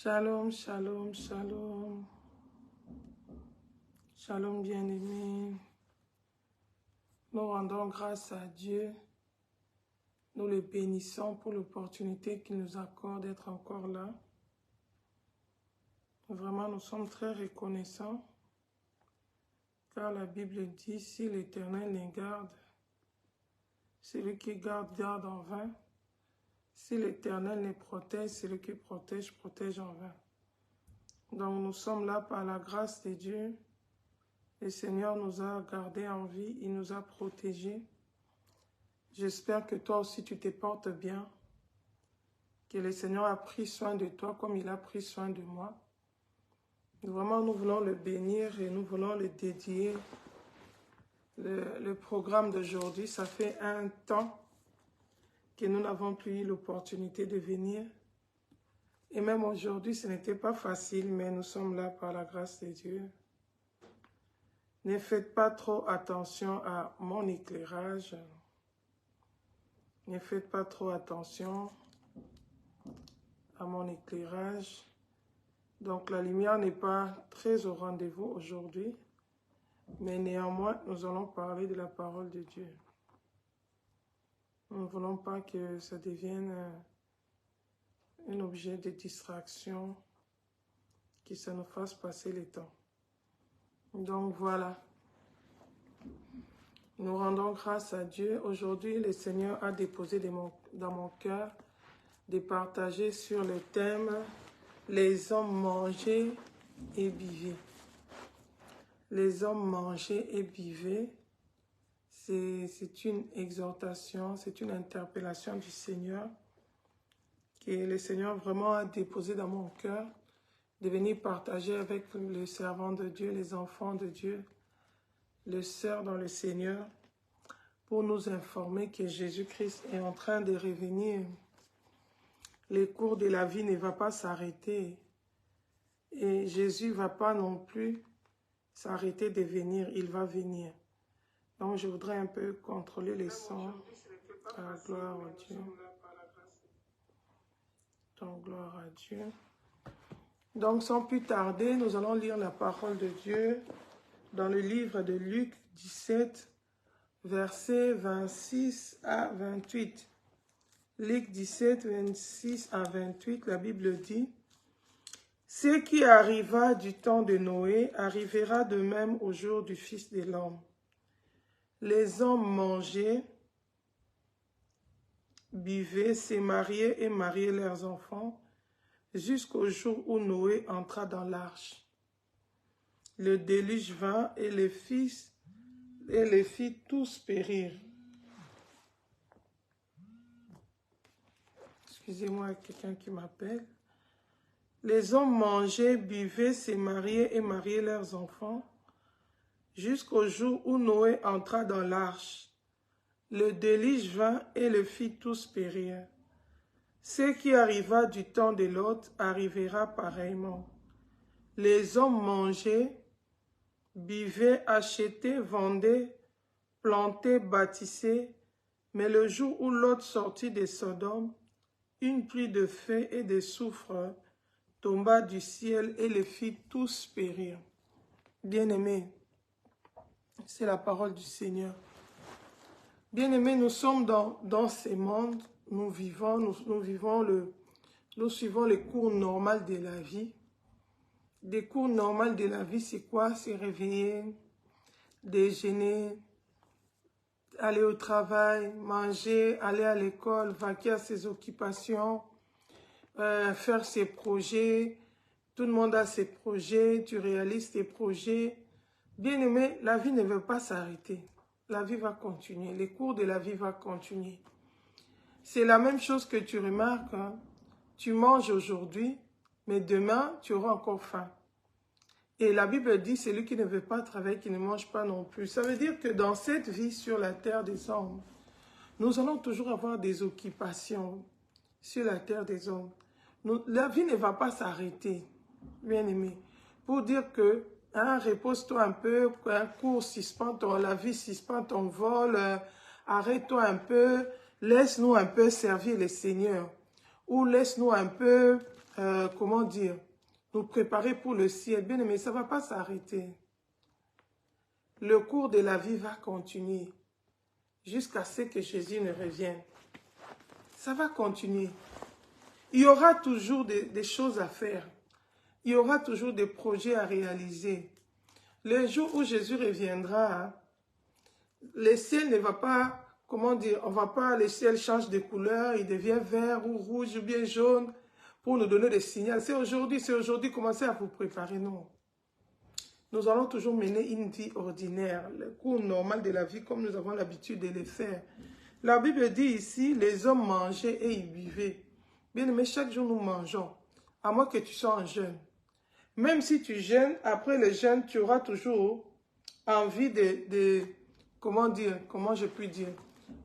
Shalom, shalom, shalom. Shalom bien-aimés. Nous rendons grâce à Dieu. Nous le bénissons pour l'opportunité qu'il nous accorde d'être encore là. Vraiment, nous sommes très reconnaissants. Car la Bible dit, si l'Éternel les garde, celui qui garde, garde en vain. Si l'Éternel les protège, celui qui protège, protège en vain. Donc nous sommes là par la grâce de Dieu. Le Seigneur nous a gardés en vie, il nous a protégés. J'espère que toi aussi tu te portes bien, que le Seigneur a pris soin de toi comme il a pris soin de moi. Vraiment, nous voulons le bénir et nous voulons le dédier. Le programme d'aujourd'hui, ça fait un temps que nous n'avons plus eu l'opportunité de venir. Et même aujourd'hui, ce n'était pas facile, mais nous sommes là par la grâce de Dieu. Ne faites pas trop attention à mon éclairage. Ne faites pas trop attention à mon éclairage. Donc la lumière n'est pas très au rendez-vous aujourd'hui, mais néanmoins, nous allons parler de la parole de Dieu. Nous ne voulons pas que ça devienne un objet de distraction, que ça nous fasse passer le temps. Donc voilà. Nous rendons grâce à Dieu. Aujourd'hui, le Seigneur a déposé dans mon cœur de partager sur le thème « Les hommes mangés et buvés ». Les hommes mangés et buvés, c'est une exhortation, c'est une interpellation du Seigneur que le Seigneur vraiment a déposé dans mon cœur de venir partager avec les servants de Dieu, les enfants de Dieu, les sœurs dans le Seigneur, pour nous informer que Jésus-Christ est en train de revenir. Les cours de la vie ne vont pas s'arrêter. Et Jésus ne va pas non plus s'arrêter de venir, il va venir. Donc je voudrais un peu contrôler les sons. Gloire à Dieu. Donc gloire à Dieu. Donc sans plus tarder, nous allons lire la parole de Dieu dans le livre de Luc 17, versets 26 à 28. Luc 17, 26 à 28, la Bible dit: « Ce qui arriva du temps de Noé arrivera de même au jour du Fils de l'homme. Les hommes mangeaient, buvaient, se mariaient et mariaient leurs enfants, jusqu'au jour où Noé entra dans l'arche. Le déluge vint et les fit tous périr. » Excusez-moi, quelqu'un qui m'appelle. Les hommes mangeaient, buvaient, se mariaient et mariaient leurs enfants, jusqu'au jour où Noé entra dans l'arche. Le déluge vint et les fit tous périr. Ce qui arriva du temps de Lot arrivera pareillement. Les hommes mangeaient, buvaient, achetaient, vendaient, plantaient, bâtissaient, mais le jour où Lot sortit de Sodome, une pluie de feu et de soufre tomba du ciel et les fit tous périr. Bien-aimés, c'est la parole du Seigneur. Bien-aimés, nous sommes dans ce monde, nous suivons les cours normaux de la vie. Des cours normaux de la vie, c'est quoi? C'est réveiller, déjeuner, aller au travail, manger, aller à l'école, vaquer à ses occupations, faire ses projets. Tout le monde a ses projets, tu réalises tes projets. Bien-aimé, la vie ne veut pas s'arrêter. La vie va continuer, les cours de la vie vont continuer. C'est la même chose que tu remarques, hein? Tu manges aujourd'hui, mais demain, tu auras encore faim. Et la Bible dit, celui qui ne veut pas travailler, qui ne mange pas non plus. Ça veut dire que dans cette vie sur la terre des hommes, nous allons toujours avoir des occupations sur la terre des hommes. La vie ne va pas s'arrêter, bien aimé. Pour dire que, hein, repose-toi un peu, un cours suspend la vie suspend ton vol, arrête-toi un peu, laisse-nous un peu servir le Seigneur. ou laisse-nous un peu, comment dire, nous préparer pour le ciel. Bien aimé, ça ne va pas s'arrêter. Le cours de la vie va continuer jusqu'à ce que Jésus ne revienne. Ça va continuer. Il y aura toujours des choses à faire. Il y aura toujours des projets à réaliser. Le jour où Jésus reviendra, le ciel ne va pas, comment dire, on va pas, le ciel change de couleur, il devient vert ou rouge ou bien jaune pour nous donner des signaux. C'est aujourd'hui, commencez à vous préparer, non. Nous allons toujours mener une vie ordinaire, le cours normal de la vie comme nous avons l'habitude de le faire. La Bible dit ici, les hommes mangeaient et ils buvaient. Bien aimé, chaque jour nous mangeons, à moins que tu sois en jeûne. Même si tu jeûnes, après le jeûne, tu auras toujours envie comment dire, comment je puis dire.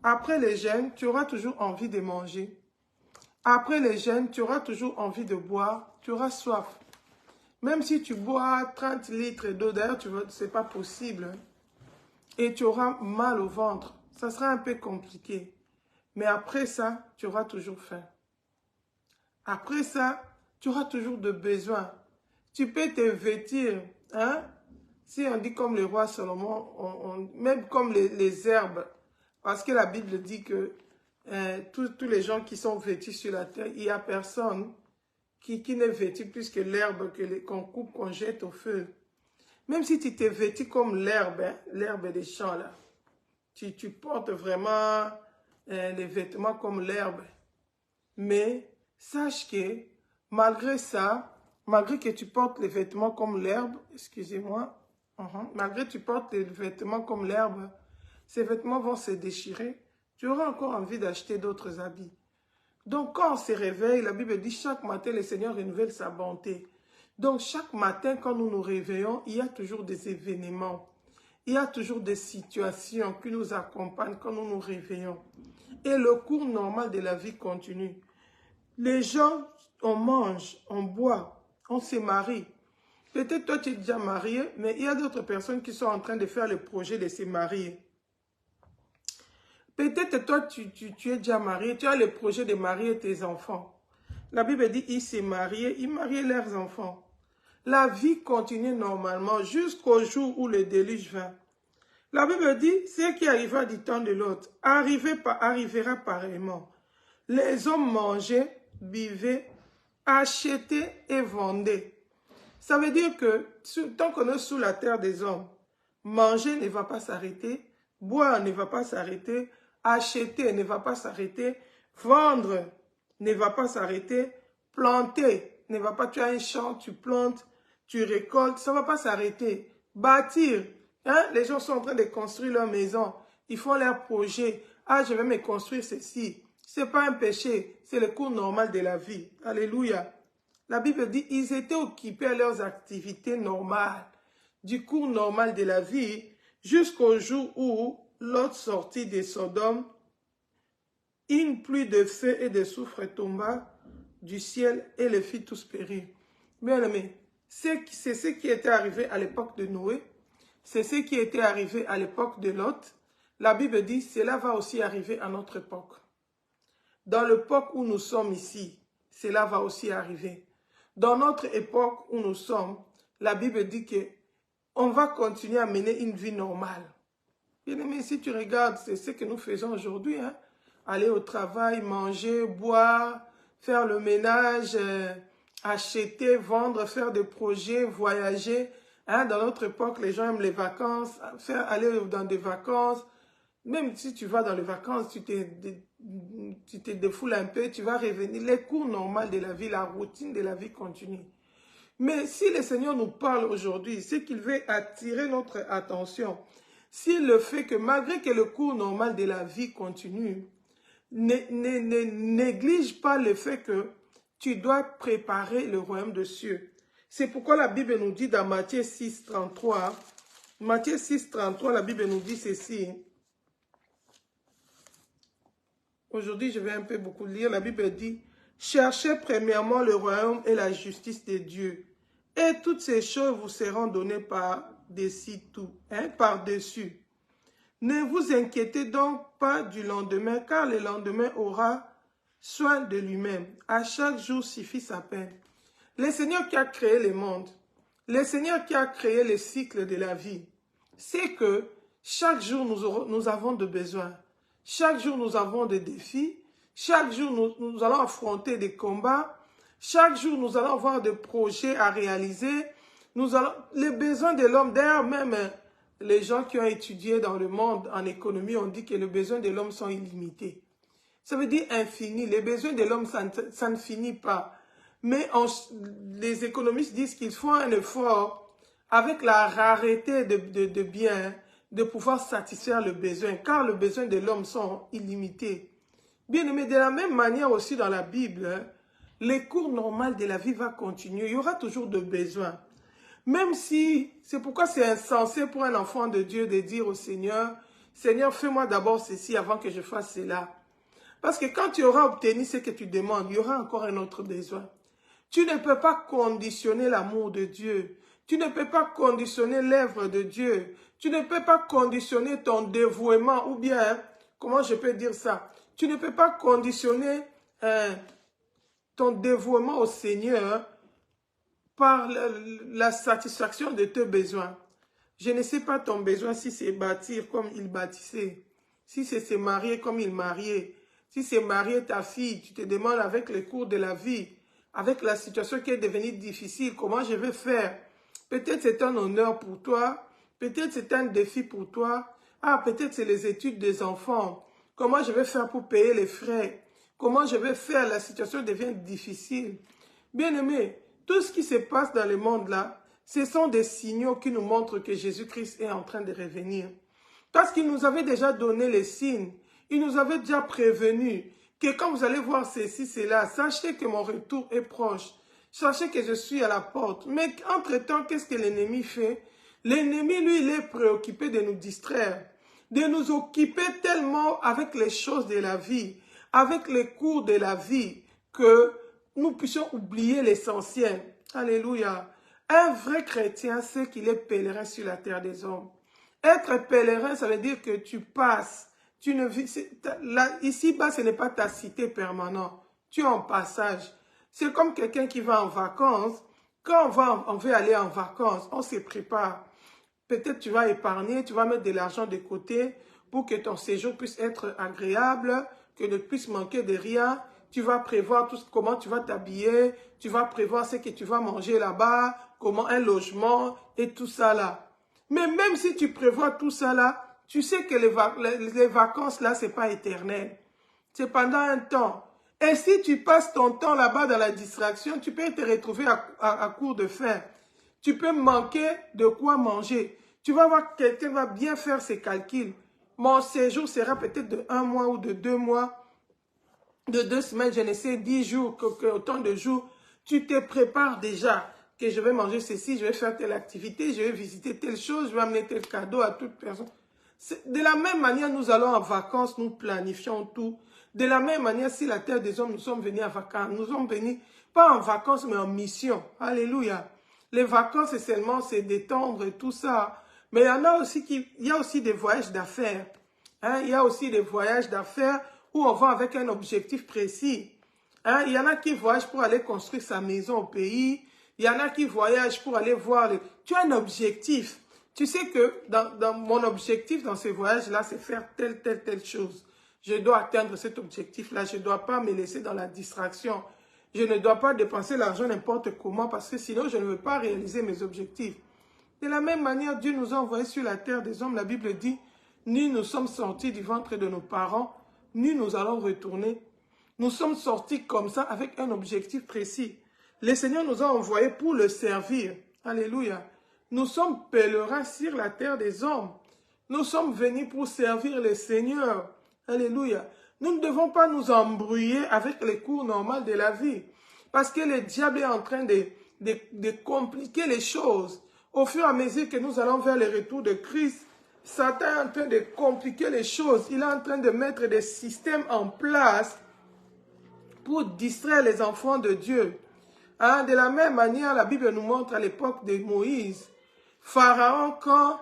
Après le jeûne, tu auras toujours envie de manger. Après le jeûne, tu auras toujours envie de boire, tu auras soif. Même si tu bois 30 litres d'eau, d'ailleurs, ce n'est pas possible. Et tu auras mal au ventre. Ça sera un peu compliqué. Mais après ça, tu auras toujours faim. Après ça, tu auras toujours de besoin. Tu peux te vêtir. Hein? Si on dit comme le roi Salomon, même comme les herbes. Parce que la Bible dit que tous les gens qui sont vêtus sur la terre, il n'y a personne qui n'est vêtu plus que l'herbe qu'on coupe, qu'on jette au feu. Même si tu t'es vêtu comme l'herbe, hein, l'herbe des champs, là, tu portes vraiment les vêtements comme l'herbe. Mais sache que malgré ça, malgré que tu portes les vêtements comme l'herbe, excusez-moi, malgré que tu portes les vêtements comme l'herbe, ces vêtements vont se déchirer. Tu auras encore envie d'acheter d'autres habits. Donc, quand on se réveille, la Bible dit chaque matin, le Seigneur renouvelle sa bonté. Donc, chaque matin, quand nous nous réveillons, il y a toujours des événements. Il y a toujours des situations qui nous accompagnent quand nous nous réveillons. Et le cours normal de la vie continue. Les gens, on mange, on boit, on se marie. Peut-être toi, tu es déjà marié, mais il y a d'autres personnes qui sont en train de faire le projet de se marier. Peut-être toi, tu es déjà marié, tu as le projet de marier tes enfants. La Bible dit, ils se mariaient, ils mariaient leurs enfants. La vie continue normalement jusqu'au jour où le déluge vint. La Bible dit, ce qui arrivera du temps de l'autre arrivera pareillement. Les hommes mangeaient, buvaient, achetaient et vendaient. Ça veut dire que tant qu'on est sous la terre des hommes, manger ne va pas s'arrêter, boire ne va pas s'arrêter, acheter ne va pas s'arrêter, vendre ne va pas s'arrêter, planter ne va pas, tu as un champ, tu plantes, tu récoltes, ça ne va pas s'arrêter. Bâtir, hein? Les gens sont en train de construire leur maison, ils font leur projet. Ah, je vais me construire ceci. Ce n'est pas un péché, c'est le cours normal de la vie. Alléluia. La Bible dit, ils étaient occupés à leurs activités normales, du cours normal de la vie, jusqu'au jour où Lot sortit de Sodome, une pluie de feu et de soufre tomba du ciel et les fit tous périr. Bien aimé, c'est ce qui était arrivé à l'époque de Noé, c'est ce qui était arrivé à l'époque de Lot. La Bible dit, cela va aussi arriver à notre époque. Dans l'époque où nous sommes ici, cela va aussi arriver. Dans notre époque où nous sommes, la Bible dit que on va continuer à mener une vie normale. Bien aimé, si tu regardes, c'est ce que nous faisons aujourd'hui. Hein? Aller au travail, manger, boire, faire le ménage, acheter, vendre, faire des projets, voyager. Hein? Dans notre époque, les gens aiment les vacances, aller dans des vacances. Même si tu vas dans les vacances, tu te défoules un peu, tu vas revenir. Les cours normaux de la vie, la routine de la vie continue. Mais si le Seigneur nous parle aujourd'hui, c'est qu'il veut attirer notre attention. C'est le fait que malgré que le cours normal de la vie continue, ne néglige pas le fait que tu dois préparer le royaume des cieux. C'est pourquoi la Bible nous dit dans Matthieu 6, 33, Matthieu 6, 33, la Bible nous dit ceci. Aujourd'hui, je vais un peu beaucoup lire. La Bible dit, « Cherchez premièrement le royaume et la justice de Dieu, et toutes ces choses vous seront données par-dessus tout, hein, par-dessus. Ne vous inquiétez donc pas du lendemain, car le lendemain aura soin de lui-même. À chaque jour suffit sa peine. Le Seigneur qui a créé le monde, le Seigneur qui a créé le cycle de la vie, c'est que chaque jour nous avons des besoins. Chaque jour nous avons des défis. Chaque jour nous allons affronter des combats. Chaque jour nous allons avoir des projets à réaliser. Les besoins de l'homme, d'ailleurs même les gens qui ont étudié dans le monde en économie ont dit que les besoins de l'homme sont illimités. Ça veut dire infini. Les besoins de l'homme, ça ne finit pas. Mais les économistes disent qu'il faut un effort avec la rareté de biens de pouvoir satisfaire le besoin, car les besoins de l'homme sont illimités. Bien aimé, de la même manière aussi dans la Bible, les cours normaux de la vie vont continuer. Il y aura toujours de besoins. Même si, c'est pourquoi c'est insensé pour un enfant de Dieu de dire au Seigneur, Seigneur, fais-moi d'abord ceci avant que je fasse cela. Parce que quand tu auras obtenu ce que tu demandes, il y aura encore un autre besoin. Tu ne peux pas conditionner l'amour de Dieu. Tu ne peux pas conditionner l'œuvre de Dieu. Tu ne peux pas conditionner ton dévouement ou bien, comment je peux dire ça? Tu ne peux pas conditionner ton dévouement au Seigneur par la satisfaction de tes besoins. Je ne sais pas ton besoin si c'est bâtir comme il bâtissait, si c'est se marier comme il mariait, si c'est marier ta fille, tu te demandes avec les cours de la vie, avec la situation qui est devenue difficile, comment je vais faire? Peut-être c'est un honneur pour toi, peut-être c'est un défi pour toi, peut-être c'est les études des enfants, comment je vais faire pour payer les frais, comment je vais faire, la situation devient difficile. Bien-aimé, tout ce qui se passe dans le monde là, ce sont des signaux qui nous montrent que Jésus-Christ est en train de revenir. Parce qu'il nous avait déjà donné les signes, il nous avait déjà prévenu que quand vous allez voir ceci, cela, sachez que mon retour est proche. Sachez que je suis à la porte. Mais entre-temps, qu'est-ce que l'ennemi fait? L'ennemi, lui, il est préoccupé de nous distraire, de nous occuper tellement avec les choses de la vie, avec les cours de la vie, que nous puissions oublier l'essentiel. Alléluia. Un vrai chrétien sait qu'il est pèlerin sur la terre des hommes. Être pèlerin, ça veut dire que tu passes. Tu ne vis, ici-bas, ce n'est pas ta cité permanente. Tu es en passage. C'est comme quelqu'un qui va en vacances. Quand on veut aller en vacances, on se prépare. Peut-être tu vas épargner, tu vas mettre de l'argent de côté pour que ton séjour puisse être agréable, que ne puisse manquer de rien. Tu vas prévoir comment tu vas t'habiller, tu vas prévoir ce que tu vas manger là-bas, comment un logement et tout ça là. Mais même si tu prévois tout ça là, tu sais que les vacances là, c'est pas éternel. C'est pendant un temps. Et si tu passes ton temps là-bas dans la distraction, tu peux te retrouver à court de faim. Tu peux manquer de quoi manger. Tu vas voir que quelqu'un va bien faire ses calculs. Mon séjour sera peut-être de 1 mois ou de 2 mois, de 2 semaines, je ne sais, 10 jours, autant de jours. Tu te prépares déjà que je vais manger ceci, je vais faire telle activité, je vais visiter telle chose, je vais amener tel cadeau à toute personne. De la même manière, nous allons en vacances, nous planifions tout. De la même manière, si la terre des hommes, nous sommes venus en vacances. Nous sommes venus, pas en vacances, mais en mission. Alléluia. Les vacances, c'est seulement se détendre et tout ça. Mais il y a aussi des voyages d'affaires. Il y a aussi des voyages d'affaires où on va avec un objectif précis. Il y en a qui voyagent pour aller construire sa maison au pays. Il y en a qui voyagent pour aller voir. Tu as un objectif. Tu sais que dans mon objectif dans ce voyage-là, c'est faire telle chose. Je dois atteindre cet objectif-là. Je ne dois pas me laisser dans la distraction. Je ne dois pas dépenser l'argent n'importe comment parce que sinon, je ne veux pas réaliser mes objectifs. De la même manière, Dieu nous a envoyés sur la terre des hommes. La Bible dit, ni nous sommes sortis du ventre de nos parents, ni nous allons retourner. Nous sommes sortis comme ça avec un objectif précis. Le Seigneur nous a envoyés pour le servir. Alléluia. Nous sommes pèlerins sur la terre des hommes. Nous sommes venus pour servir le Seigneur. Alléluia. Nous ne devons pas nous embrouiller avec les cours normaux de la vie. Parce que le diable est en train de compliquer les choses. Au fur et à mesure que nous allons vers le retour de Christ, Satan est en train de compliquer les choses. Il est en train de mettre des systèmes en place pour distraire les enfants de Dieu. De la même manière, la Bible nous montre à l'époque de Moïse, Pharaon, quand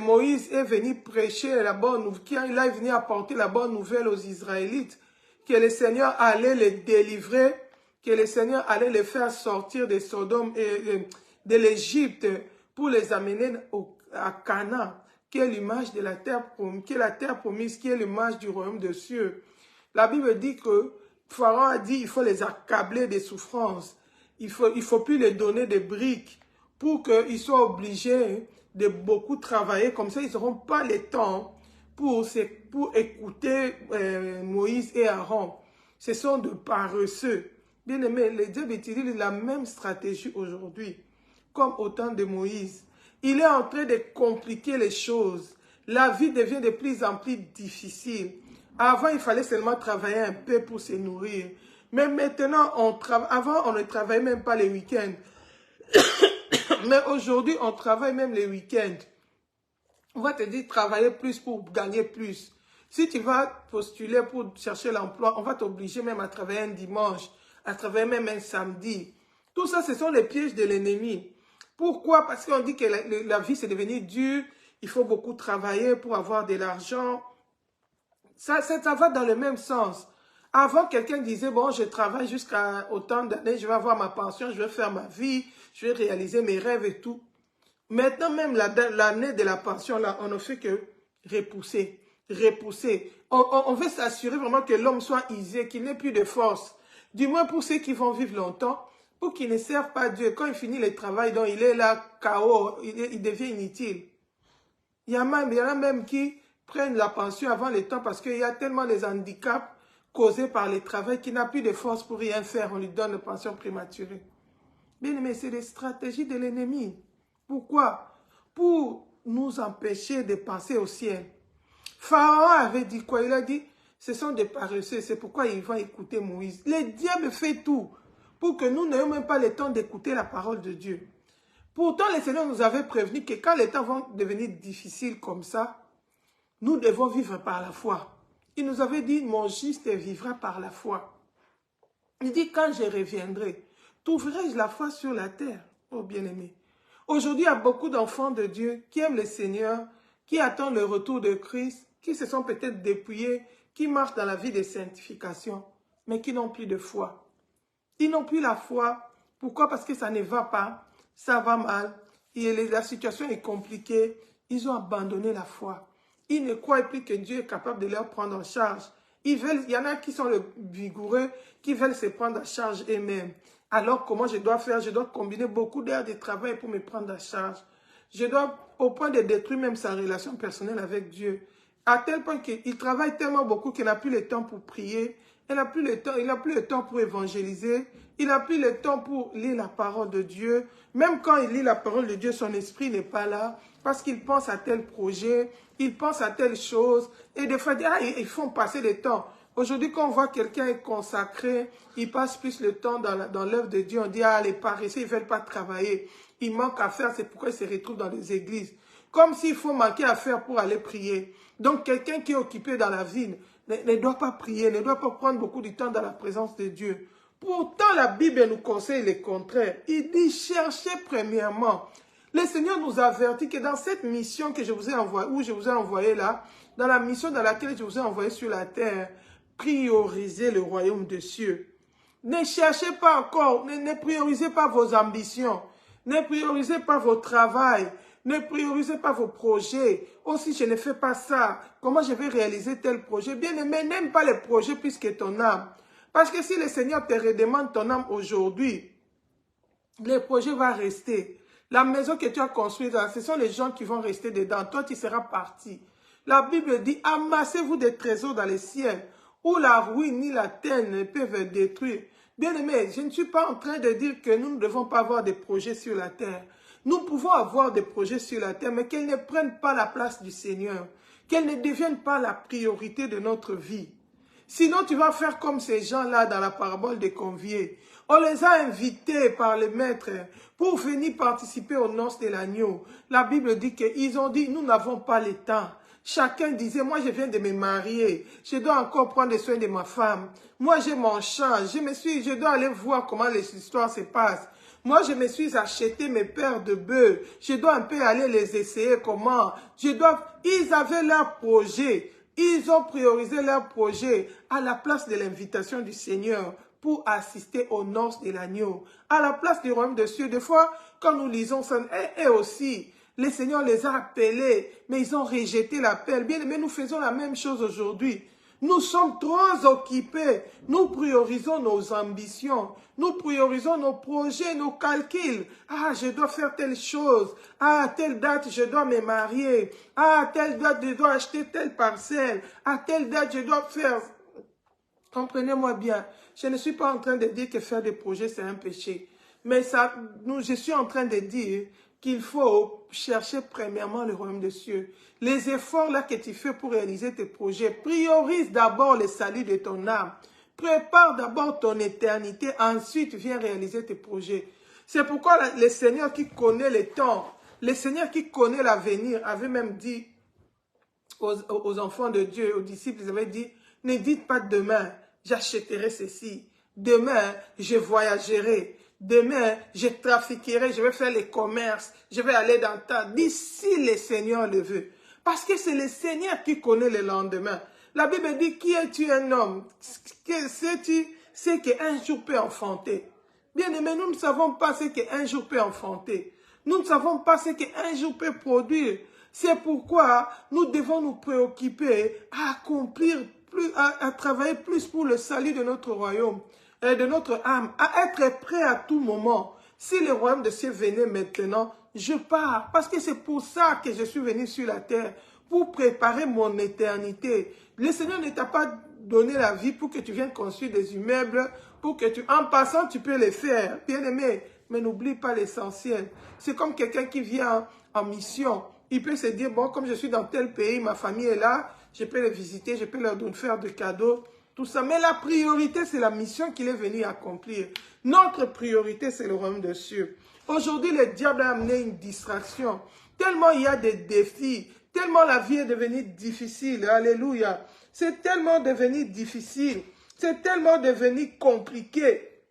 Moïse est venu prêcher la bonne nouvelle, il est venu apporter la bonne nouvelle aux Israélites, que le Seigneur allait les délivrer, que le Seigneur allait les faire sortir de Sodome et de l'Égypte pour les amener à Canaan, qui est l'image de la terre promise, qui est la terre promise, qui est l'image du royaume des cieux. La Bible dit que Pharaon a dit il faut les accabler des souffrances. Il faut plus les donner des briques pour qu'ils soient obligés de beaucoup travailler. Comme ça, ils n'auront pas le temps pour écouter Moïse et Aaron. Ce sont de paresseux. Bien aimé, le diable utilise la même stratégie aujourd'hui, comme au temps de Moïse. Il est en train de compliquer les choses. La vie devient de plus en plus difficile. Avant, il fallait seulement travailler un peu pour se nourrir. Mais maintenant, avant, on ne travaillait même pas les week-ends. Mais aujourd'hui, on travaille même les week-ends. On va te dire travailler plus pour gagner plus. Si tu vas postuler pour chercher l'emploi, on va t'obliger même à travailler un dimanche, à travailler même un samedi. Tout ça, ce sont les pièges de l'ennemi. Pourquoi? Parce qu'on dit que la vie, c'est devenu dur. Il faut beaucoup travailler pour avoir de l'argent. Ça va dans le même sens. Avant, quelqu'un disait, bon, je travaille jusqu'à autant d'années, je vais avoir ma pension, je vais faire ma vie, je vais réaliser mes rêves et tout. Maintenant, même l'année de la pension, là, on ne fait que repousser. On veut s'assurer vraiment que l'homme soit usé, qu'il n'ait plus de force. Du moins pour ceux qui vont vivre longtemps, pour qu'ils ne servent pas Dieu. Quand il finit le travail, donc il est là, KO, il devient inutile. Il y en a même qui prennent la pension avant le temps parce qu'il y a tellement de handicaps causés par le travail qu'il n'a plus de force pour rien faire. On lui donne une pension prématurée. Bien aimé, c'est des stratégies de l'ennemi. Pourquoi? Pour nous empêcher de passer au ciel. Pharaon avait dit quoi? Il a dit, ce sont des paresseux, c'est pourquoi ils vont écouter Moïse. Le diable fait tout pour que nous n'ayons même pas le temps d'écouter la parole de Dieu. Pourtant, le Seigneur nous avait prévenu que quand les temps vont devenir difficiles comme ça, nous devons vivre par la foi. Il nous avait dit, mon juste vivra par la foi. Il dit, quand je reviendrai, trouverai-je la foi sur la terre, oh bien-aimé. Aujourd'hui, il y a beaucoup d'enfants de Dieu qui aiment le Seigneur, qui attendent le retour de Christ, qui se sont peut-être dépouillés, qui marchent dans la vie de sanctification, mais qui n'ont plus de foi. Ils n'ont plus la foi. Pourquoi? Parce que ça ne va pas, ça va mal, et la situation est compliquée. Ils ont abandonné la foi. Ils ne croient plus que Dieu est capable de leur prendre en charge. Il y en a qui sont vigoureux, qui veulent se prendre en charge eux-mêmes. Alors, comment je dois faire? Je dois combiner beaucoup d'heures de travail pour me prendre en charge. Je dois, au point de détruire même sa relation personnelle avec Dieu. À tel point qu'il travaille tellement beaucoup qu'il n'a plus le temps pour prier. Il n'a plus le temps pour évangéliser. Il n'a plus le temps pour lire la parole de Dieu. Même quand il lit la parole de Dieu, son esprit n'est pas là. Parce qu'il pense à tel projet, il pense à telle chose. Et des fois, ils font passer le temps. Aujourd'hui, quand on voit quelqu'un est consacré, il passe plus le temps dans l'œuvre de Dieu. On dit, les paresseux, ils ne veulent pas travailler. Il manque à faire, c'est pourquoi ils se retrouvent dans les églises. Comme s'il faut manquer à faire pour aller prier. Donc, quelqu'un qui est occupé dans la ville ne doit pas prier, ne doit pas prendre beaucoup de temps dans la présence de Dieu. Pourtant, la Bible nous conseille le contraire. Il dit, cherchez premièrement. Le Seigneur nous avertit que dans cette mission que je vous ai envoyée, où je vous ai envoyé là, dans la mission dans laquelle je vous ai envoyé sur la terre, priorisez le royaume des cieux. Ne cherchez pas encore, ne priorisez pas vos ambitions, ne priorisez pas vos travail, ne priorisez pas vos projets. Oh, si je ne fais pas ça, comment je vais réaliser tel projet? Bien aimé, n'aime pas les projets plus que ton âme. Parce que si le Seigneur te redemande ton âme aujourd'hui, le projet va rester. La maison que tu as construite, ce sont les gens qui vont rester dedans. Toi, tu seras parti. La Bible dit, amassez-vous des trésors dans les ciels, où la ruine ni la terre ne peuvent détruire. Bien aimé, je ne suis pas en train de dire que nous ne devons pas avoir des projets sur la terre. Nous pouvons avoir des projets sur la terre, mais qu'elles ne prennent pas la place du Seigneur. Qu'elles ne deviennent pas la priorité de notre vie. Sinon, tu vas faire comme ces gens-là dans la parabole des conviés. On les a invités par les maîtres pour venir participer aux noces de l'agneau. La Bible dit qu'ils ont dit, nous n'avons pas le temps. Chacun disait, moi je viens de me marier, je dois encore prendre soin de ma femme. Moi j'ai mon champ, je dois aller voir comment les histoires se passent. Moi je me suis acheté mes paires de bœufs, je dois un peu aller les essayer comment. Ils avaient leur projet. Ils ont priorisé leur projet à la place de l'invitation du Seigneur pour assister aux noces de l'agneau. À la place du royaume des cieux, des fois, quand nous lisons ça, et aussi, le Seigneur les a appelés, mais ils ont rejeté l'appel. Bien aimé, nous faisons la même chose aujourd'hui. Nous sommes trop occupés. Nous priorisons nos ambitions. Nous priorisons nos projets, nos calculs. Ah, je dois faire telle chose. Ah, à telle date, je dois me marier. Ah, à telle date, je dois acheter telle parcelle. À telle date, je dois faire... Comprenez-moi bien. Je ne suis pas en train de dire que faire des projets, c'est un péché. Mais ça, je suis en train de dire qu'il faut chercher premièrement le royaume des cieux. Les efforts là que tu fais pour réaliser tes projets, priorise d'abord le salut de ton âme. Prépare d'abord ton éternité, ensuite viens réaliser tes projets. C'est pourquoi le Seigneur qui connaît les temps, le Seigneur qui connaît l'avenir, avait même dit aux enfants de Dieu, aux disciples, ils avaient dit, ne dites pas demain, j'achèterai ceci. Demain, je voyagerai. Demain, je trafiquerai, je vais faire les commerces, je vais aller dans ta... D'ici le Seigneur le veut. Parce que c'est le Seigneur qui connaît le lendemain. La Bible dit, qui es-tu un homme? Sais-tu ce qu'un jour peut enfanter? Bien aimé, nous ne savons pas ce qu'un jour peut enfanter. Nous ne savons pas ce qu'un jour peut produire. C'est pourquoi nous devons nous préoccuper à accomplir plus, à travailler plus pour le salut de notre royaume, de notre âme, à être prêt à tout moment. Si le royaume de cieux venait maintenant, je pars. Parce que c'est pour ça que je suis venu sur la terre, pour préparer mon éternité. Le Seigneur ne t'a pas donné la vie pour que tu viennes construire des immeubles, pour que tu, en passant, tu peux les faire. Bien aimé, mais n'oublie pas l'essentiel. C'est comme quelqu'un qui vient en mission. Il peut se dire, bon, comme je suis dans tel pays, ma famille est là, je peux les visiter, je peux leur faire des cadeaux, tout ça. Mais la priorité, c'est la mission qu'il est venu accomplir. Notre priorité, c'est le royaume des cieux. Aujourd'hui, le diable a amené une distraction. Tellement il y a des défis, tellement la vie est devenue difficile. Alléluia. C'est tellement devenu difficile. C'est tellement devenu compliqué.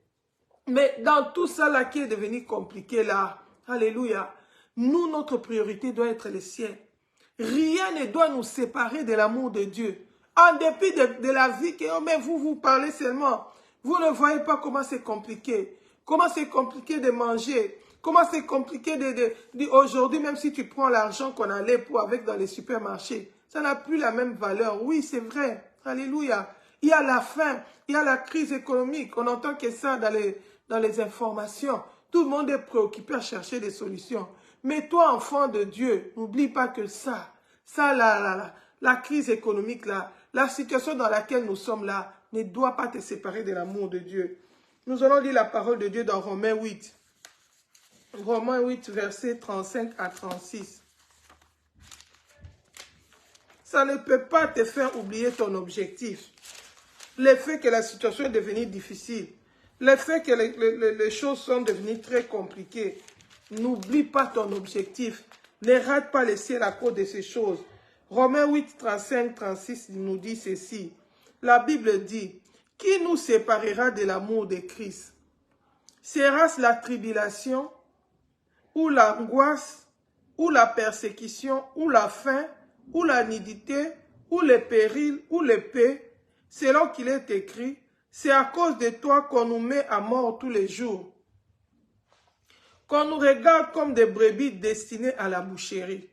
Mais dans tout ça là qui est devenu compliqué là, alléluia, nous, notre priorité doit être le ciel. Rien ne doit nous séparer de l'amour de Dieu. En dépit de la vie que, oh, mais vous parlez seulement. Vous ne voyez pas comment c'est compliqué. Comment c'est compliqué de manger. Comment c'est compliqué aujourd'hui, même si tu prends l'argent qu'on allait pour avec dans les supermarchés, ça n'a plus la même valeur. Oui, c'est vrai. Alléluia. Il y a la faim, il y a la crise économique. On n'entend que ça dans les informations. Tout le monde est préoccupé à chercher des solutions. Mais toi, enfant de Dieu, n'oublie pas que la crise économique, là, la situation dans laquelle nous sommes là, ne doit pas te séparer de l'amour de Dieu. Nous allons lire la parole de Dieu dans Romains 8. Romains 8, versets 35 à 36. Ça ne peut pas te faire oublier ton objectif. Le fait que la situation est devenue difficile, le fait que les choses sont devenues très compliquées, n'oublie pas ton objectif. Ne rate pas le ciel à cause de ces choses. Romains 8, 35, 36 nous dit ceci. La Bible dit, « Qui nous séparera de l'amour de Christ? Sera-ce la tribulation, ou l'angoisse, ou la persécution, ou la faim, ou la nudité, ou le péril, ou l'épée, selon qu'il est écrit, c'est à cause de toi qu'on nous met à mort tous les jours, qu'on nous regarde comme des brebis destinées à la boucherie.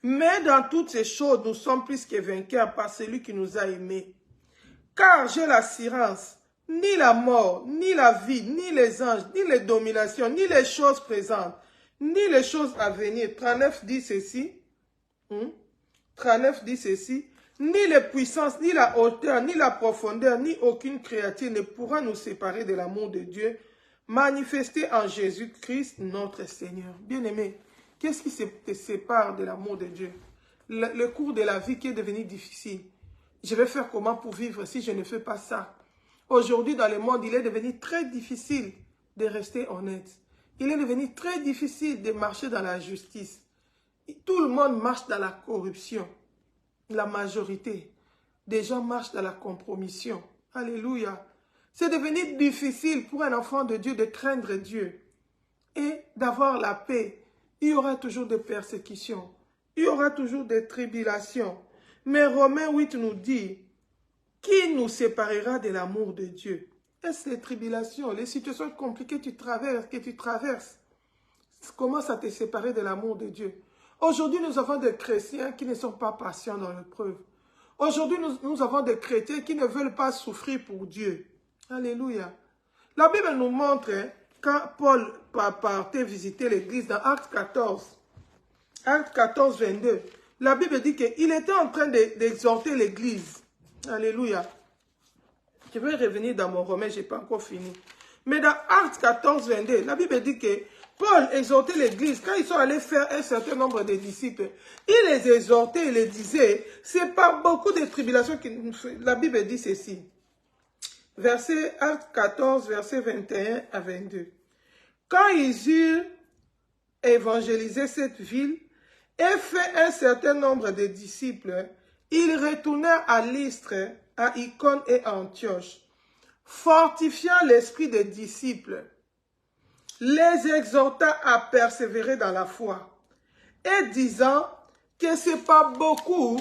Mais dans toutes ces choses, nous sommes plus que vainqueurs par celui qui nous a aimés. Car j'ai l'assurance, ni la mort, ni la vie, ni les anges, ni les dominations, ni les choses présentes, ni les choses à venir. 39 dit ceci. 39 dit ceci. Ni les puissances, ni la hauteur, ni la profondeur, ni aucune créature ne pourra nous séparer de l'amour de Dieu, manifesté en Jésus-Christ, notre Seigneur. Bien-aimé, qu'est-ce qui te sépare de l'amour de Dieu? Le cours de la vie qui est devenu difficile. Je vais faire comment pour vivre si je ne fais pas ça? Aujourd'hui, dans le monde, il est devenu très difficile de rester honnête. Il est devenu très difficile de marcher dans la justice. Tout le monde marche dans la corruption. La majorité des gens marchent dans la compromission. Alléluia. C'est devenu difficile pour un enfant de Dieu de craindre Dieu et d'avoir la paix. Il y aura toujours des persécutions. Il y aura toujours des tribulations. Mais Romains 8 nous dit, qui nous séparera de l'amour de Dieu? Est-ce les tribulations, les situations compliquées que tu traverses, commencent à te séparer de l'amour de Dieu? Aujourd'hui, nous avons des chrétiens qui ne sont pas patients dans l'épreuve. Aujourd'hui, nous avons des chrétiens qui ne veulent pas souffrir pour Dieu. Alléluia. La Bible nous montre, quand Paul partait visiter l'église dans Actes 14, 22, la Bible dit qu'il était en train d'exhorter l'église. Alléluia. Je vais revenir dans mon roman, je n'ai pas encore fini. Mais dans Actes 14, 22, la Bible dit que Paul exhortait l'église. Quand ils sont allés faire un certain nombre de disciples, il les exhortait, il les disait, c'est pas beaucoup de tribulations que la Bible dit ceci. Verset Actes 14, verset 21 à 22. Quand ils eurent évangélisé cette ville et fait un certain nombre de disciples, ils retournèrent à Lystre, à Icône et à Antioche, fortifiant l'esprit des disciples, les exhorta à persévérer dans la foi, et disant que ce n'est pas beaucoup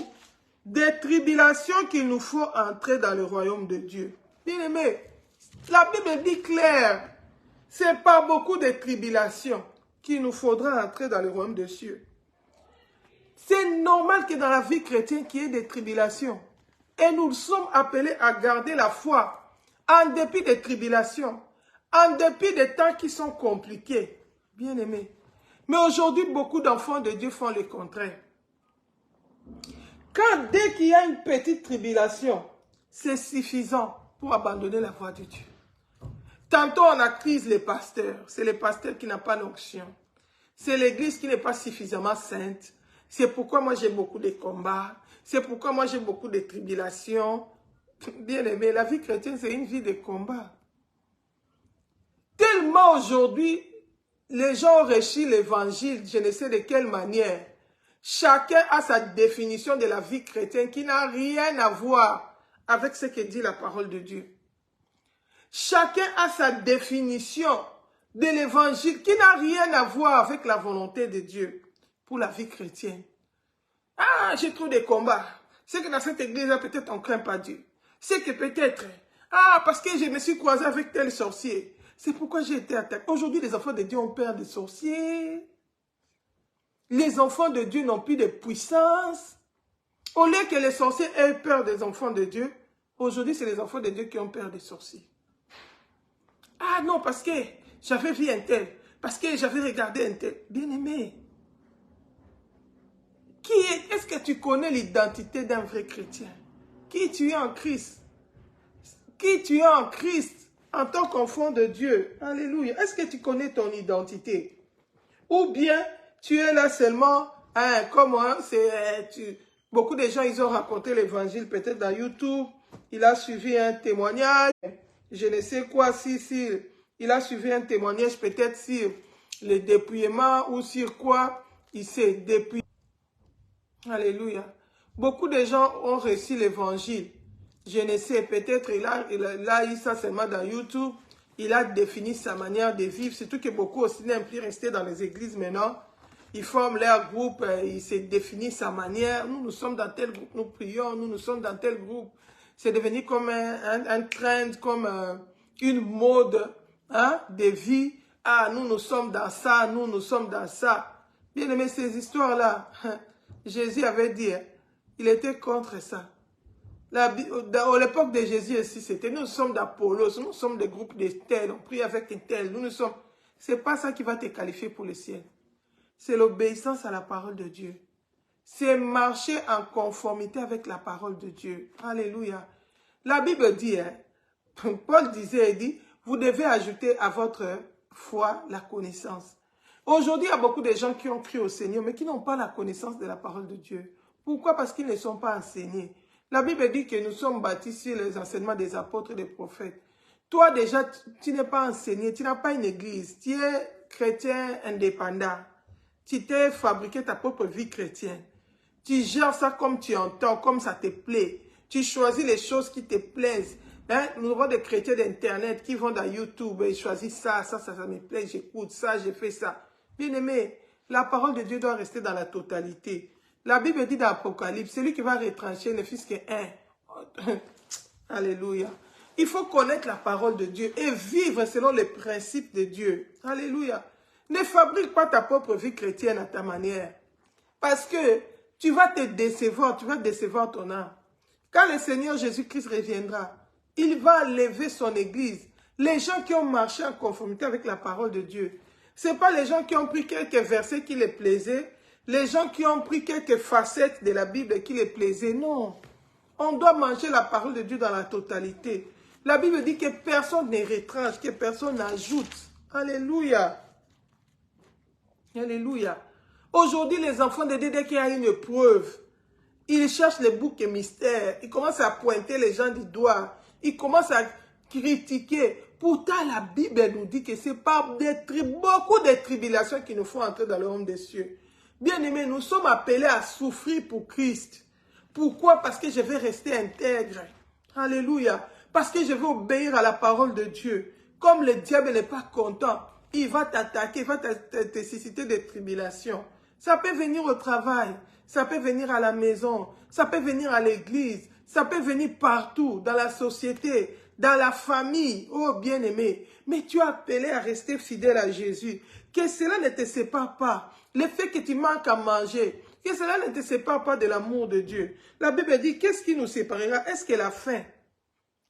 de tribulations qu'il nous faut entrer dans le royaume de Dieu. Bien-aimés, la Bible dit clair, ce n'est pas beaucoup de tribulations qu'il nous faudra entrer dans le royaume de Dieu. C'est normal que dans la vie chrétienne, qu'il y ait des tribulations. Et nous sommes appelés à garder la foi en dépit des tribulations, en dépit des temps qui sont compliqués. Bien-aimés. Mais aujourd'hui, beaucoup d'enfants de Dieu font le contraire. Dès qu'il y a une petite tribulation, c'est suffisant pour abandonner la voie de Dieu. Tantôt, on accuse les pasteurs. C'est les pasteurs qui n'ont pas l'onction. C'est l'église qui n'est pas suffisamment sainte. C'est pourquoi moi j'ai beaucoup de combats. C'est pourquoi moi j'ai beaucoup de tribulations. Bien aimé, la vie chrétienne, c'est une vie de combat. Tellement aujourd'hui, les gens ont reçu l'évangile, je ne sais de quelle manière. Chacun a sa définition de la vie chrétienne qui n'a rien à voir avec ce que dit la parole de Dieu. Chacun a sa définition de l'évangile qui n'a rien à voir avec la volonté de Dieu pour la vie chrétienne. Ah, j'ai trop de combats. C'est que dans cette église-là, peut-être on ne craint pas Dieu. C'est que peut-être, parce que je me suis croisé avec tel sorcier. C'est pourquoi j'ai été attaqué. Aujourd'hui, les enfants de Dieu ont peur des sorciers. Les enfants de Dieu n'ont plus de puissance. Au lieu que les sorciers aient peur des enfants de Dieu, aujourd'hui, c'est les enfants de Dieu qui ont peur des sorciers. Ah non, parce que j'avais vu un tel, parce que j'avais regardé un tel. Bien-aimé, est-ce que tu connais l'identité d'un vrai chrétien? Qui tu es en Christ? Qui tu es en Christ en tant qu'enfant de Dieu? Alléluia. Est-ce que tu connais ton identité? Ou bien tu es là seulement, comme moi, beaucoup de gens, ils ont raconté l'évangile peut-être dans YouTube. Il a suivi un témoignage. Je ne sais quoi, si il a suivi un témoignage peut-être sur le dépouillement ou sur quoi il s'est dépouillé. Alléluia. Beaucoup de gens ont reçu l'évangile. Je ne sais, peut-être il a eu ça seulement dans YouTube. Il a défini sa manière de vivre. Surtout que beaucoup aussi n'aiment plus rester dans les églises maintenant. Ils forment leur groupe, ils se définissent sa manière. Nous sommes dans tel groupe, nous prions, nous sommes dans tel groupe. C'est devenu comme un trend, comme une mode de vie. Ah, nous sommes dans ça, nous sommes dans ça. Bien aimé, ces histoires-là, Jésus avait dit, il était contre ça. À l'époque de Jésus aussi, c'était nous sommes d'Apollos, nous sommes des groupes de tels, on prie avec un tel, nous sommes. C'est pas ça qui va te qualifier pour le ciel. C'est l'obéissance à la parole de Dieu. C'est marcher en conformité avec la parole de Dieu. Alléluia. La Bible dit, Paul disait, il dit, vous devez ajouter à votre foi la connaissance. Aujourd'hui, il y a beaucoup de gens qui ont cru au Seigneur, mais qui n'ont pas la connaissance de la parole de Dieu. Pourquoi? Parce qu'ils ne sont pas enseignés. La Bible dit que nous sommes bâtis sur les enseignements des apôtres et des prophètes. Toi, déjà, tu n'es pas enseigné, tu n'as pas une église, tu es chrétien indépendant. Tu t'es fabriqué ta propre vie chrétienne. Tu gères ça comme tu entends, comme ça te plaît. Tu choisis les choses qui te plaisent. Nous avons des chrétiens d'Internet qui vont dans YouTube et choisissent ça me plaît, j'écoute ça, j'ai fait ça. Bien aimé, la parole de Dieu doit rester dans la totalité. La Bible dit dans l'Apocalypse, celui qui va retrancher ne fût-ce qu'un. Alléluia. Il faut connaître la parole de Dieu et vivre selon les principes de Dieu. Alléluia. Ne fabrique pas ta propre vie chrétienne à ta manière. Parce que tu vas te décevoir, tu vas décevoir ton âme. Quand le Seigneur Jésus-Christ reviendra, il va lever son église. Les gens qui ont marché en conformité avec la parole de Dieu. Ce n'est pas les gens qui ont pris quelques versets qui les plaisaient, les gens qui ont pris quelques facettes de la Bible qui les plaisaient. Non. On doit manger la parole de Dieu dans la totalité. La Bible dit que personne ne retranche, que personne n'ajoute. Alléluia. Alléluia. Aujourd'hui, les enfants de Dieu, dès qu'il y a une preuve, ils cherchent les boucs et mystères. Ils commencent à pointer les gens du doigt. Ils commencent à critiquer. Pourtant, la Bible nous dit que c'est pas beaucoup de tribulations qui nous font entrer dans le royaume des cieux. Bien-aimés, nous sommes appelés à souffrir pour Christ. Pourquoi? Parce que je vais rester intègre. Alléluia. Parce que je vais obéir à la parole de Dieu. Comme le diable n'est pas content, il va t'attaquer, il va te susciter des tribulations. Ça peut venir au travail, ça peut venir à la maison, ça peut venir à l'église, ça peut venir partout, dans la société, dans la famille. Oh bien-aimé, mais tu es appelé à rester fidèle à Jésus. Que cela ne te sépare pas. Le fait que tu manques à manger, que cela ne te sépare pas de l'amour de Dieu. La Bible dit, qu'est-ce qui nous séparera? Est-ce que la faim?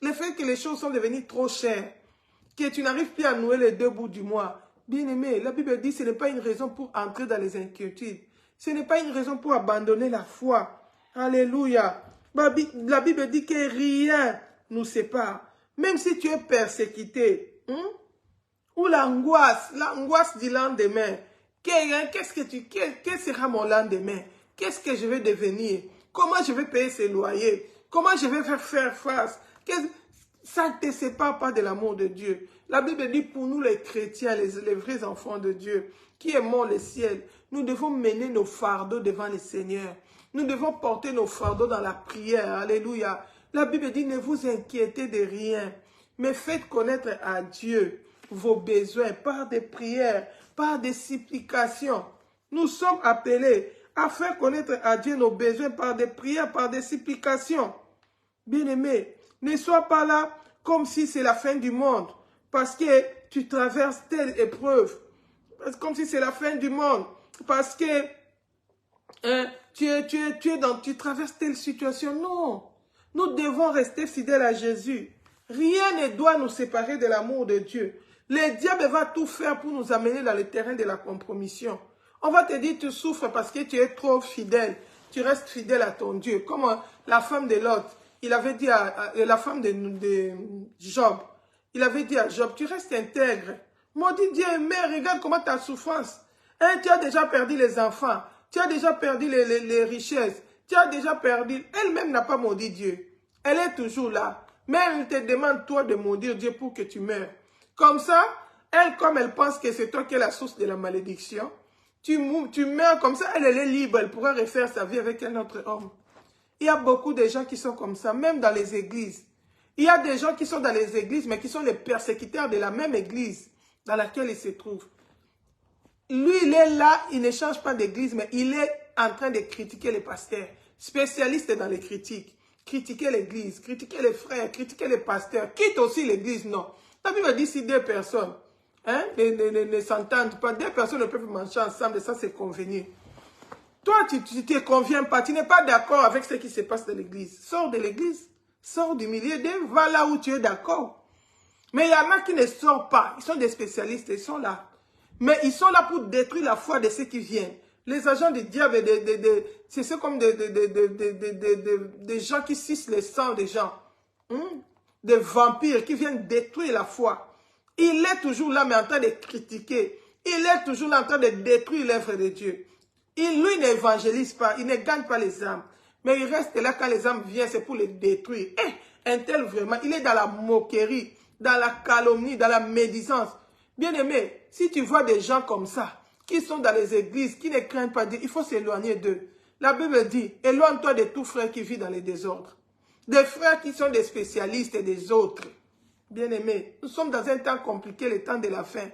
Le fait que les choses sont devenues trop chères, que tu n'arrives plus à nouer les deux bouts du mois. Bien-aimé, la Bible dit, ce n'est pas une raison pour entrer dans les inquiétudes. Ce n'est pas une raison pour abandonner la foi. Alléluia. La Bible dit que rien nous sépare. Même si tu es persécuté, ou l'angoisse du lendemain. Quel sera mon lendemain? Qu'est-ce que je vais devenir? Comment je vais payer ces loyers? Comment je vais faire face? Ça ne te sépare pas de l'amour de Dieu. La Bible dit pour nous les chrétiens, les vrais enfants de Dieu, qui aimons le ciel, nous devons mener nos fardeaux devant le Seigneur. Nous devons porter nos fardeaux dans la prière. Alléluia. La Bible dit ne vous inquiétez de rien, mais faites connaître à Dieu vos besoins par des prières, par des supplications. Nous sommes appelés à faire connaître à Dieu nos besoins par des prières, par des supplications. Bien-aimé, ne sois pas là comme si c'est la fin du monde, parce que tu traverses telle épreuve, comme si c'est la fin du monde, parce que tu traverses telle situation. Non, nous devons rester fidèles à Jésus. Rien ne doit nous séparer de l'amour de Dieu. Le diable va tout faire pour nous amener dans le terrain de la compromission. On va te dire tu souffres parce que tu es trop fidèle. Tu restes fidèle à ton Dieu. Comme la femme de Lot, il avait dit à la femme de Job, il avait dit à Job, tu restes intègre. Maudit Dieu, mais regarde comment ta souffrance. Tu as déjà perdu les enfants. Tu as déjà perdu les richesses. Tu as déjà perdu. Elle-même n'a pas maudit Dieu. Elle est toujours là. Mais elle te demande toi de maudire Dieu pour que tu meurs. Comme ça, comme elle pense que c'est toi qui es la source de la malédiction, tu meurs comme ça, elle est libre, elle pourra refaire sa vie avec un autre homme. Il y a beaucoup de gens qui sont comme ça, même dans les églises. Il y a des gens qui sont dans les églises, mais qui sont les persécuteurs de la même église dans laquelle ils se trouvent. Lui, il est là, il ne change pas d'église, mais il est en train de critiquer les pasteurs, spécialiste dans les critiques. Critiquer l'église, critiquer les frères, critiquer les pasteurs, quitte aussi l'église, non. La Bible dit si deux personnes ne s'entendent pas, deux personnes ne peuvent marcher ensemble, ça c'est convenu. Toi, tu ne te conviens pas, tu n'es pas d'accord avec ce qui se passe dans l'église. Sors de l'église, sors du milieu d'eux, va là où tu es d'accord. Mais il y en a qui ne sortent pas, ils sont des spécialistes, ils sont là. Mais ils sont là pour détruire la foi de ceux qui viennent. Les agents du diable, c'est comme des gens qui sucent le sang des gens. Des vampires qui viennent détruire la foi. Il est toujours là, mais en train de critiquer. Il est toujours là en train de détruire l'œuvre de Dieu. Lui n'évangélise pas, il ne gagne pas les âmes. Mais il reste là quand les âmes viennent, c'est pour les détruire. Un tel vraiment, il est dans la moquerie, dans la calomnie, dans la médisance. Bien-aimé, si tu vois des gens comme ça, qui sont dans les églises, qui ne craignent pas Dieu, il faut s'éloigner d'eux. La Bible dit, éloigne-toi de tout frère qui vit dans les désordres. Des frères qui sont des spécialistes et des autres. Bien-aimés, nous sommes dans un temps compliqué, le temps de la fin.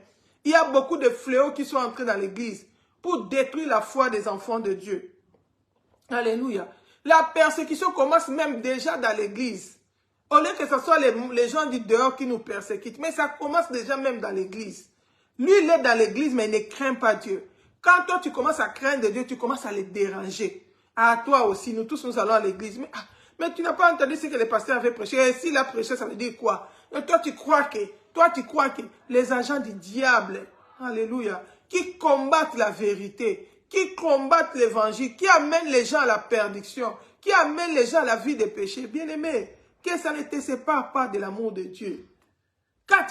Il y a beaucoup de fléaux qui sont entrés dans l'église pour détruire la foi des enfants de Dieu. Alléluia. La persécution commence même déjà dans l'église. Au lieu que ce soit les gens du dehors qui nous persécutent, mais ça commence déjà même dans l'église. Lui, il est dans l'église, mais il ne craint pas Dieu. Quand toi, tu commences à craindre Dieu, tu commences à les déranger. À toi aussi, nous tous, nous allons à l'église. Mais tu n'as pas entendu ce que les pasteurs avaient prêché. Et s'il a prêché, ça veut dire quoi? Et toi, tu crois que les agents du diable, alléluia, qui combattent la vérité, qui combattent l'évangile, qui amènent les gens à la perdition, qui amènent les gens à la vie des péchés, bien aimé, que ça ne te sépare pas de l'amour de Dieu. Quand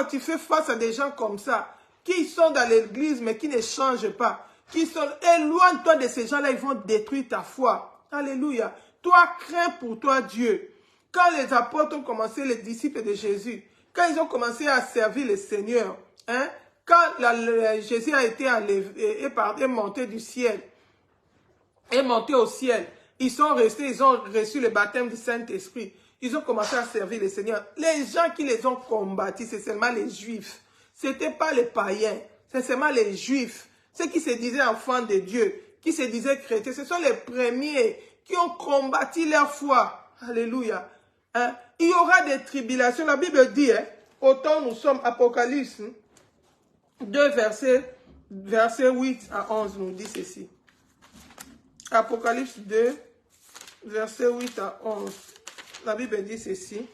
tu fais face à des gens comme ça, qui sont dans l'église mais qui ne changent pas, éloigne-toi de ces gens-là, ils vont détruire ta foi. Alléluia. Toi, crains pour toi Dieu. Quand les apôtres ont commencé, les disciples de Jésus, quand ils ont commencé à servir le Seigneur, quand Jésus a été est monté du ciel, est monté au ciel, ils sont restés, ils ont reçu le baptême du Saint-Esprit. Ils ont commencé à servir le Seigneur. Les gens qui les ont combattus, c'est seulement les Juifs. Ce n'était pas les païens, c'est seulement les Juifs. Ceux qui se disaient enfants de Dieu, qui se disaient chrétiens, ce sont les premiers qui ont combattu leur foi. Alléluia. Il y aura des tribulations. La Bible dit, autant nous sommes, Apocalypse 2, verset 8 à 11 nous dit ceci. Apocalypse 2, verset 8 à 11. La Bible dit ceci.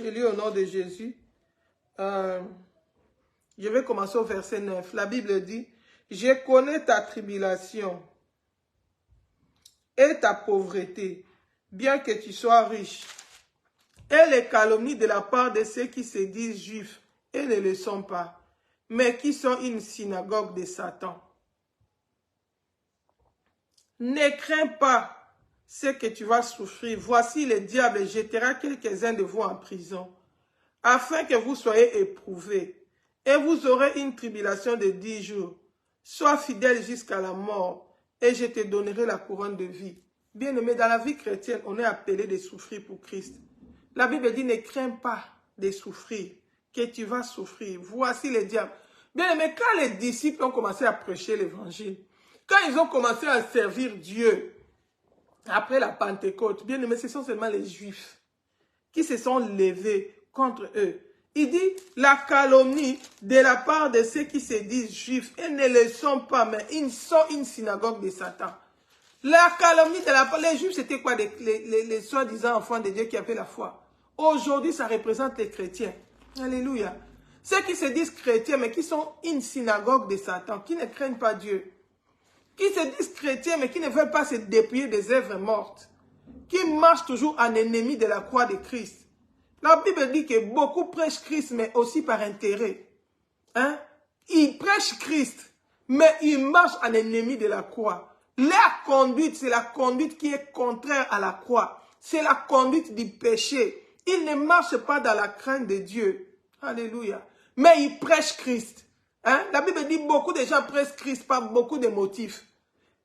Je lis au nom de Jésus. Je vais commencer au verset 9. La Bible dit, « Je connais ta tribulation et ta pauvreté, bien que tu sois riche, et les calomnies de la part de ceux qui se disent juifs et ne le sont pas, mais qui sont une synagogue de Satan. Ne crains pas ce que tu vas souffrir. Voici, le diable jettera quelques-uns de vous en prison, afin que vous soyez éprouvés, et vous aurez une tribulation de 10 jours. Sois fidèle jusqu'à la mort, et je te donnerai la couronne de vie. » Bien-aimé, dans la vie chrétienne, on est appelé de souffrir pour Christ. La Bible dit, ne crains pas de souffrir, que tu vas souffrir. Voici le diable. Bien-aimé, quand les disciples ont commencé à prêcher l'évangile, quand ils ont commencé à servir Dieu, après la Pentecôte, bien aimé, ce sont seulement les Juifs qui se sont levés contre eux. Il dit, la calomnie de la part de ceux qui se disent Juifs, et ne le sont pas, mais ils sont une synagogue de Satan. La calomnie de la part des Juifs, c'était quoi? Les soi-disant enfants de Dieu qui avaient la foi. Aujourd'hui, ça représente les chrétiens. Alléluia. Ceux qui se disent chrétiens, mais qui sont une synagogue de Satan, qui ne craignent pas Dieu. Qui se disent chrétiens, mais qui ne veulent pas se dépouiller des œuvres mortes. Qui marchent toujours en ennemi de la croix de Christ. La Bible dit que beaucoup prêchent Christ, mais aussi par intérêt. Ils prêchent Christ, mais ils marchent en ennemi de la croix. Leur conduite, c'est la conduite qui est contraire à la croix. C'est la conduite du péché. Ils ne marchent pas dans la crainte de Dieu. Alléluia. Mais ils prêchent Christ. La Bible dit beaucoup de gens prêchent Christ par beaucoup de motifs.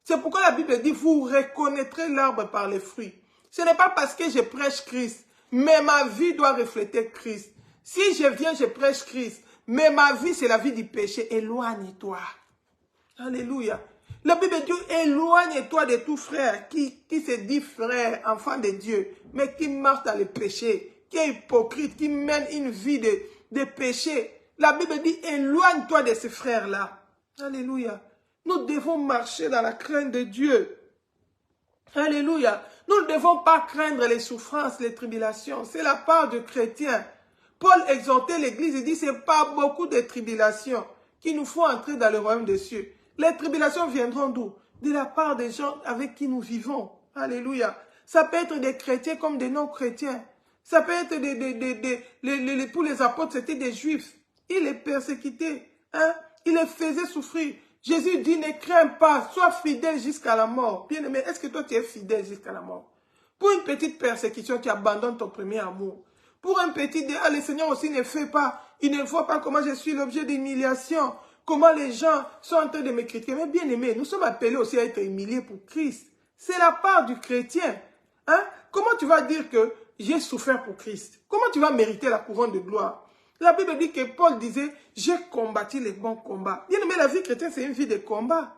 C'est pourquoi la Bible dit, vous reconnaîtrez l'arbre par les fruits. Ce n'est pas parce que je prêche Christ, mais ma vie doit refléter Christ. Si je viens, je prêche Christ, mais ma vie, c'est la vie du péché. Éloigne-toi. Alléluia. La Bible dit, éloigne-toi de tout frère qui se dit frère, enfant de Dieu, mais qui marche dans le péché, qui est hypocrite, qui mène une vie de péché. La Bible dit, éloigne-toi de ces frères-là. Alléluia. Nous devons marcher dans la crainte de Dieu. Alléluia. Nous ne devons pas craindre les souffrances, les tribulations. C'est la part du chrétien. Paul exhortait l'église, il dit, ce n'est pas beaucoup de tribulations qui nous font entrer dans le royaume des cieux. Les tribulations viendront d'où? De la part des gens avec qui nous vivons. Alléluia. Ça peut être des chrétiens comme des non-chrétiens. Ça peut être pour les apôtres, c'était des juifs. Ils les persécutaient. Ils les faisaient souffrir. Jésus dit, ne crains pas, sois fidèle jusqu'à la mort. Bien-aimé, est-ce que toi tu es fidèle jusqu'à la mort? Pour une petite persécution, tu abandonnes ton premier amour. Pour un petit, le Seigneur aussi ne fait pas. Il ne voit pas comment je suis l'objet d'humiliation. Comment les gens sont en train de me critiquer. Mais bien aimé, nous sommes appelés aussi à être humiliés pour Christ. C'est la part du chrétien. Comment tu vas dire que j'ai souffert pour Christ? Comment tu vas mériter la couronne de gloire? La Bible dit que Paul disait, j'ai combattu les bons combats. Bien aimé, la vie chrétienne, c'est une vie de combat.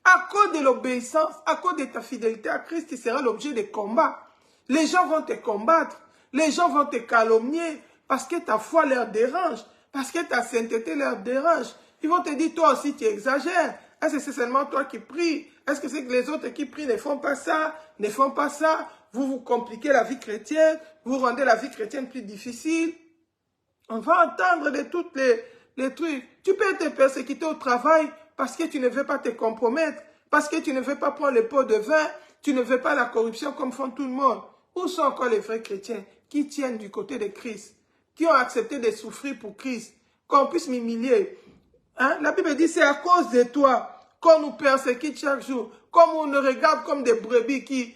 À cause de l'obéissance, à cause de ta fidélité à Christ, tu seras l'objet de combat. Les gens vont te combattre. Les gens vont te calomnier parce que ta foi leur dérange, parce que ta sainteté leur dérange. Ils vont te dire, toi aussi, tu exagères. Est-ce que c'est seulement toi qui pries? Est-ce que c'est que les autres qui prient ne font pas ça? Ne font pas ça? Vous vous compliquez la vie chrétienne, vous rendez la vie chrétienne plus difficile. On va entendre de toutes les trucs. Tu peux être persécuté au travail parce que tu ne veux pas te compromettre, parce que tu ne veux pas prendre le pot de vin, tu ne veux pas la corruption comme font tout le monde. Où sont encore les vrais chrétiens qui tiennent du côté de Christ, qui ont accepté de souffrir pour Christ, qu'on puisse m'humilier? Hein? La Bible dit, c'est à cause de toi qu'on nous persécute chaque jour, comme on nous regarde comme des brebis qui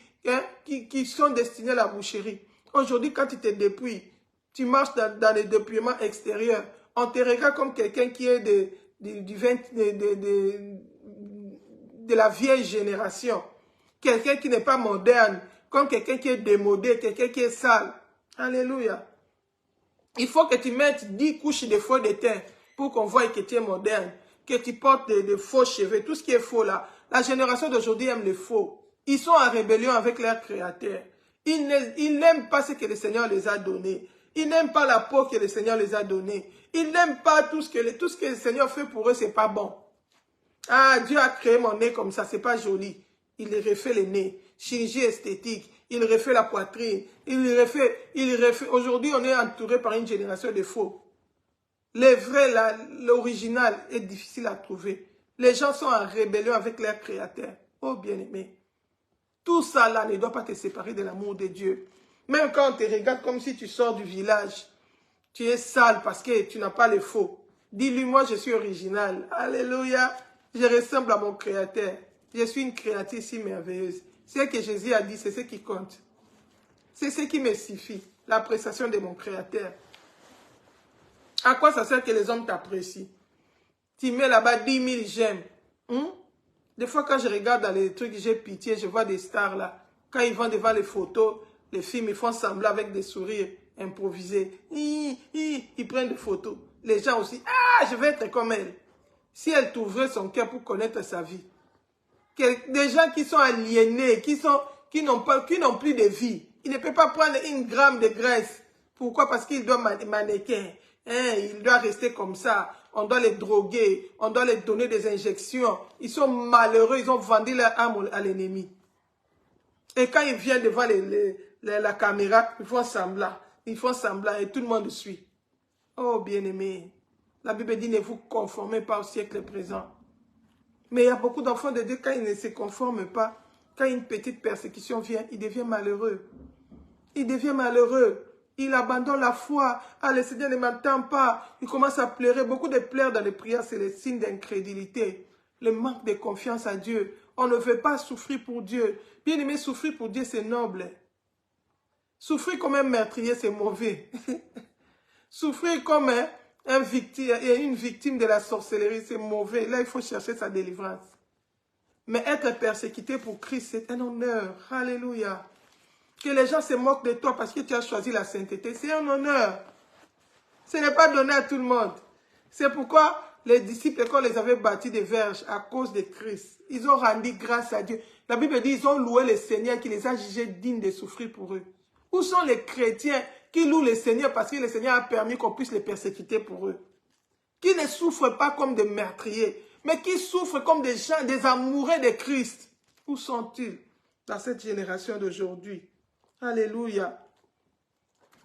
sont destinées à la boucherie. Aujourd'hui, quand tu te dépouilles, tu marches dans les dépouillements extérieurs, on te regarde comme quelqu'un qui est de la vieille génération, quelqu'un qui n'est pas moderne, comme quelqu'un qui est démodé, quelqu'un qui est sale. Alléluia. Il faut que tu mettes 10 couches de faux de teint pour qu'on voie que tu es moderne, que tu portes de faux cheveux, tout ce qui est faux là. La génération d'aujourd'hui aime le faux. Ils sont en rébellion avec leur créateur. Ils n'aiment pas ce que le Seigneur les a donné. Ils n'aiment pas la peau que le Seigneur les a donnée. Ils n'aiment pas tout ce que le Seigneur fait pour eux, c'est pas bon. Ah, Dieu a créé mon nez comme ça, c'est pas joli. Il refait le nez, chirurgie esthétique, il refait la poitrine, il refait. Aujourd'hui, on est entouré par une génération de faux. Les vrais, l'original est difficile à trouver. Les gens sont en rébellion avec leur créateur. Oh bien-aimé, tout ça là ne doit pas te séparer de l'amour de Dieu. Même quand on te regarde comme si tu sors du village, tu es sale parce que tu n'as pas les faux. Dis-lui, moi je suis original. Alléluia. Je ressemble à mon créateur. Je suis une créature si merveilleuse. Ce que Jésus a dit, c'est ce qui compte. C'est ce qui me suffit. L'appréciation de mon créateur. À quoi ça sert que les hommes t'apprécient? Tu mets là-bas 10 000 j'aime. Des fois, quand je regarde dans les trucs, j'ai pitié, je vois des stars là. Quand ils vont devant les photos, les films, ils font semblant avec des sourires improvisés. Ils prennent des photos. Les gens aussi, ah, je vais être comme elle. Si elle t'ouvrait son cœur pour connaître sa vie. Des gens qui sont aliénés, qui n'ont plus de vie. Ils ne peuvent pas prendre 1 gramme de graisse. Pourquoi? Parce qu'il doit mannequin. Il doit rester comme ça. On doit les droguer. On doit les donner des injections. Ils sont malheureux. Ils ont vendu leur âme à l'ennemi. Et quand ils viennent devant la caméra, ils font semblant. Ils font semblant et tout le monde suit. Oh bien-aimé. La Bible dit, ne vous conformez pas au siècle présent. Mais il y a beaucoup d'enfants de Dieu, quand ils ne se conforment pas, quand une petite persécution vient, ils deviennent malheureux. Ils deviennent malheureux. Ils abandonnent la foi. Ah, le Seigneur ne m'entend pas. Ils commencent à pleurer. Beaucoup de pleurs dans les prières, c'est le signe d'incrédulité. Le manque de confiance à Dieu. On ne veut pas souffrir pour Dieu. Bien aimé, souffrir pour Dieu, c'est noble. Souffrir comme un meurtrier, c'est mauvais. Souffrir comme une victime de la sorcellerie, c'est mauvais. Là, il faut chercher sa délivrance. Mais être persécuté pour Christ, c'est un honneur. Alléluia. Que les gens se moquent de toi parce que tu as choisi la sainteté, c'est un honneur. Ce n'est pas donné à tout le monde. C'est pourquoi les disciples, quand les avaient bâtis des verges à cause de Christ, ils ont rendu grâce à Dieu. La Bible dit, ils ont loué le Seigneur qui les a jugés dignes de souffrir pour eux. Où sont les chrétiens qui louent le Seigneur parce que le Seigneur a permis qu'on puisse les persécuter pour eux? Qui ne souffrent pas comme des meurtriers, mais qui souffrent comme des gens, des amoureux de Christ. Où sont-ils dans cette génération d'aujourd'hui? Alléluia.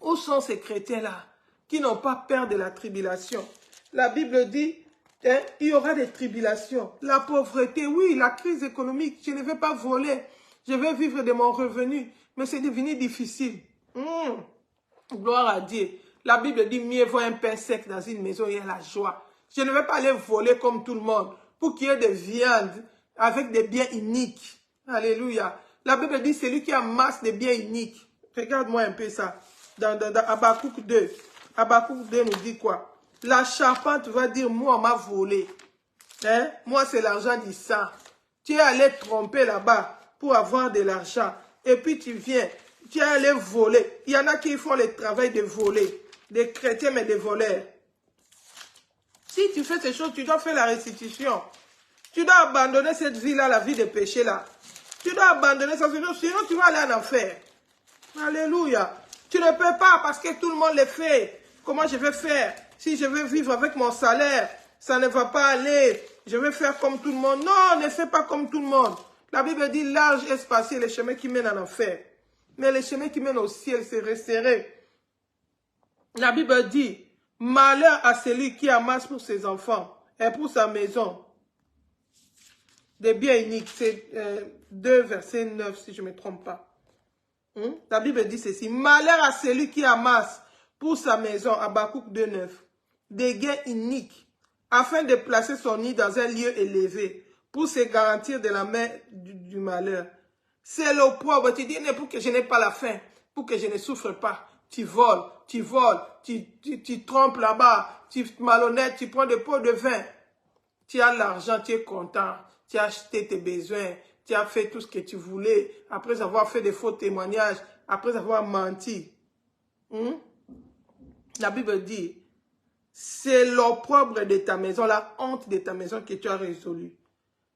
Où sont ces chrétiens-là qui n'ont pas peur de la tribulation? La Bible dit, il y aura des tribulations. La pauvreté, oui, la crise économique. Je ne vais pas voler. Je vais vivre de mon revenu. Mais c'est devenu difficile. Gloire à Dieu. La Bible dit, mieux vaut un pain sec dans une maison et la joie. Je ne vais pas aller voler comme tout le monde pour qu'il y ait des viandes avec des biens uniques. Alléluia. La Bible dit, c'est lui qui amasse des biens uniques. Regarde-moi un peu ça. Dans Habakkuk 2. Habakkuk 2 nous dit quoi? La charpente va dire, moi, on m'a volé. Moi, c'est l'argent du sang. Tu es allé tromper là-bas pour avoir de l'argent. Et puis tu viens, tu es allé voler. Il y en a qui font le travail de voler. Des chrétiens, mais des voleurs. Si tu fais ces choses, tu dois faire la restitution. Tu dois abandonner cette vie-là, la vie de péché là. Tu dois abandonner ça, sinon tu vas aller en enfer. Alléluia. Tu ne peux pas parce que tout le monde le fait. Comment je vais faire? Si je veux vivre avec mon salaire, ça ne va pas aller. Je vais faire comme tout le monde. Non, ne fais pas comme tout le monde. La Bible dit large et spacieux les chemins qui mènent en enfer. Mais les chemins qui mènent au ciel, c'est resserré. La Bible dit malheur à celui qui amasse pour ses enfants et pour sa maison des biens iniques. C'est 2 verset 9 si je ne me trompe pas. La Bible dit ceci. Malheur à celui qui amasse pour sa maison, Habakkuk 2,9, des gains iniques, afin de placer son nid dans un lieu élevé, pour se garantir de la main du malheur. C'est l'opprobre. Tu dis, pour que je n'ai pas la faim, pour que je ne souffre pas. Tu voles, tu trompes là-bas, tu es malhonnête, tu prends des pots de vin. Tu as l'argent, tu es content, tu as acheté tes besoins, tu as fait tout ce que tu voulais, après avoir fait des faux témoignages, après avoir menti. La Bible dit, c'est l'opprobre de ta maison, la honte de ta maison que tu as résolue.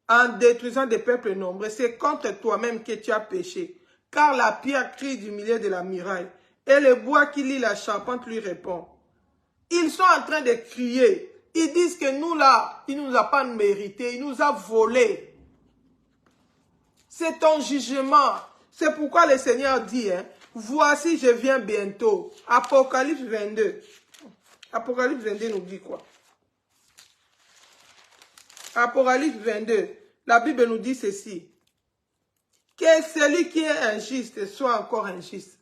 En détruisant des peuples nombreux, c'est contre toi-même que tu as péché. Car la pierre crie du milieu de la muraille, et le bois qui lie la charpente lui répond. Ils sont en train de crier. Ils disent que nous là, il ne nous a pas mérité, il nous a volé. C'est ton jugement. C'est pourquoi le Seigneur dit, voici je viens bientôt. Apocalypse 22. Apocalypse 22 nous dit quoi? Apocalypse 22. La Bible nous dit ceci. Que celui qui est injuste soit encore injuste.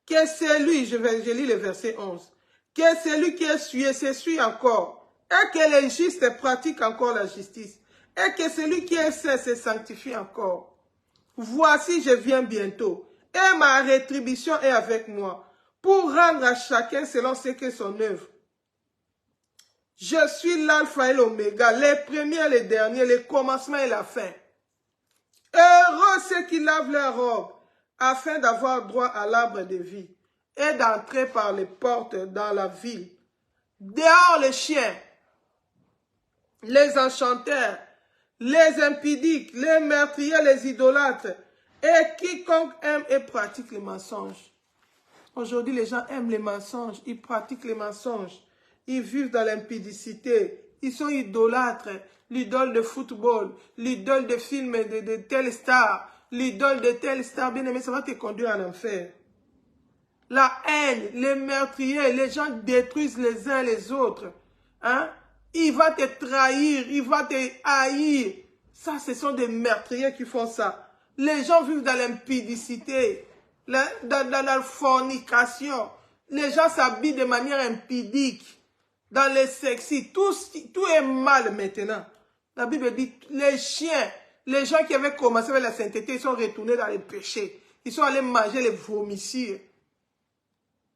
Que celui, je lis le verset 11. Que celui qui est souillé s'essuie encore. Et que les justes pratiquent encore la justice. Et que celui qui est saint se sanctifie encore. Voici, je viens bientôt. Et ma rétribution est avec moi. Pour rendre à chacun selon ce qu'est son œuvre. Je suis l'alpha et l'oméga, les premiers et les derniers, le commencement et la fin. Heureux ceux qui lavent leurs robes, afin d'avoir droit à l'arbre de vie, et d'entrer par les portes dans la ville. Dehors les chiens, les enchanteurs, les impudiques, les meurtriers, les idolâtres, et quiconque aime et pratique les mensonges. Aujourd'hui, les gens aiment les mensonges, ils pratiquent les mensonges. Ils vivent dans l'impudicité. Ils sont idolâtres. L'idole de football, l'idole de films de telle star, l'idole de telle star. Bien aimé, ça va te conduire en enfer. La haine, les meurtriers, les gens détruisent les uns les autres. Il va te trahir, il va te haïr. Ça, ce sont des meurtriers qui font ça. Les gens vivent dans l'impudicité, dans la fornication. Les gens s'habillent de manière impudique. Dans les sexy, tout est mal maintenant. La Bible dit, les chiens, les gens qui avaient commencé avec la sainteté, ils sont retournés dans les péchés. Ils sont allés manger les vomissures.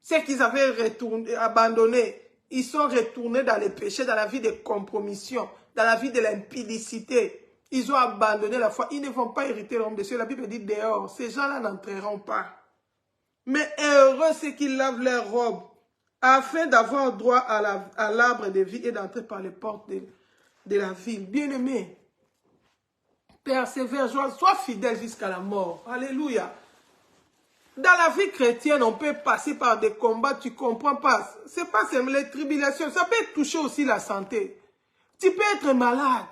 Ceux qu'ils avaient abandonnés, ils sont retournés dans les péchés, dans la vie de compromission, dans la vie de l'impudicité. Ils ont abandonné la foi. Ils ne vont pas hériter le royaume des cieux. La Bible dit dehors, ces gens-là n'entreront pas. Mais heureux ceux qui lavent leurs robes, afin d'avoir droit à l'arbre de vie et d'entrer par les portes de la ville. Bien-aimé, persévère, sois fidèle jusqu'à la mort. Alléluia. Dans la vie chrétienne, on peut passer par des combats, tu ne comprends pas. Ce n'est pas seulement les tribulations, ça peut toucher aussi la santé. Tu peux être malade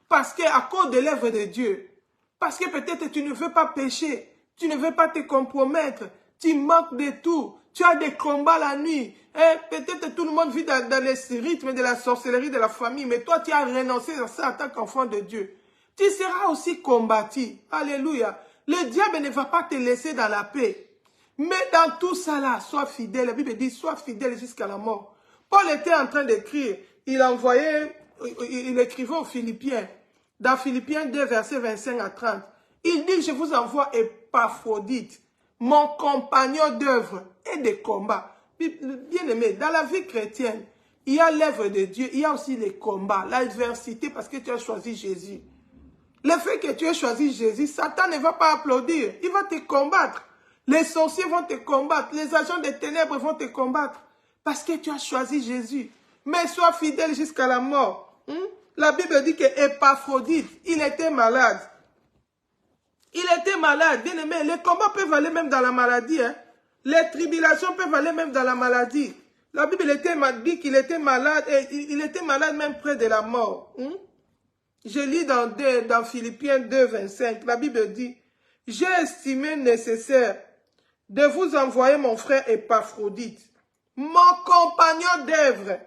parce qu'à cause de l'œuvre de Dieu, parce que peut-être tu ne veux pas pécher, tu ne veux pas te compromettre, tu manques de tout. Tu as des combats la nuit. Peut-être tout le monde vit dans les rythmes de la sorcellerie de la famille, mais toi, tu as renoncé à ça en tant qu'enfant de Dieu. Tu seras aussi combattu. Alléluia. Le diable ne va pas te laisser dans la paix. Mais dans tout ça là, sois fidèle. La Bible dit, sois fidèle jusqu'à la mort. Paul était en train d'écrire. Il écrivait aux Philippiens. Dans Philippiens 2, versets 25 à 30. Il dit, je vous envoie Épaphrodite, mon compagnon d'œuvre et de combat. Bien aimé, dans la vie chrétienne, il y a l'œuvre de Dieu, il y a aussi les combats, l'adversité parce que tu as choisi Jésus. Le fait que tu aies choisi Jésus, Satan ne va pas applaudir, il va te combattre. Les sorciers vont te combattre, les agents des ténèbres vont te combattre parce que tu as choisi Jésus. Mais sois fidèle jusqu'à la mort. La Bible dit que Épaphrodite, il était malade. Il était malade, bien aimé. Les combats peuvent aller même dans la maladie. Hein. Les tribulations peuvent aller même dans la maladie. La Bible dit qu'il était malade, et il était malade même près de la mort. Je lis dans Philippiens 2, 25, la Bible dit, « J'ai estimé nécessaire de vous envoyer mon frère Épaphrodite, mon compagnon d'œuvre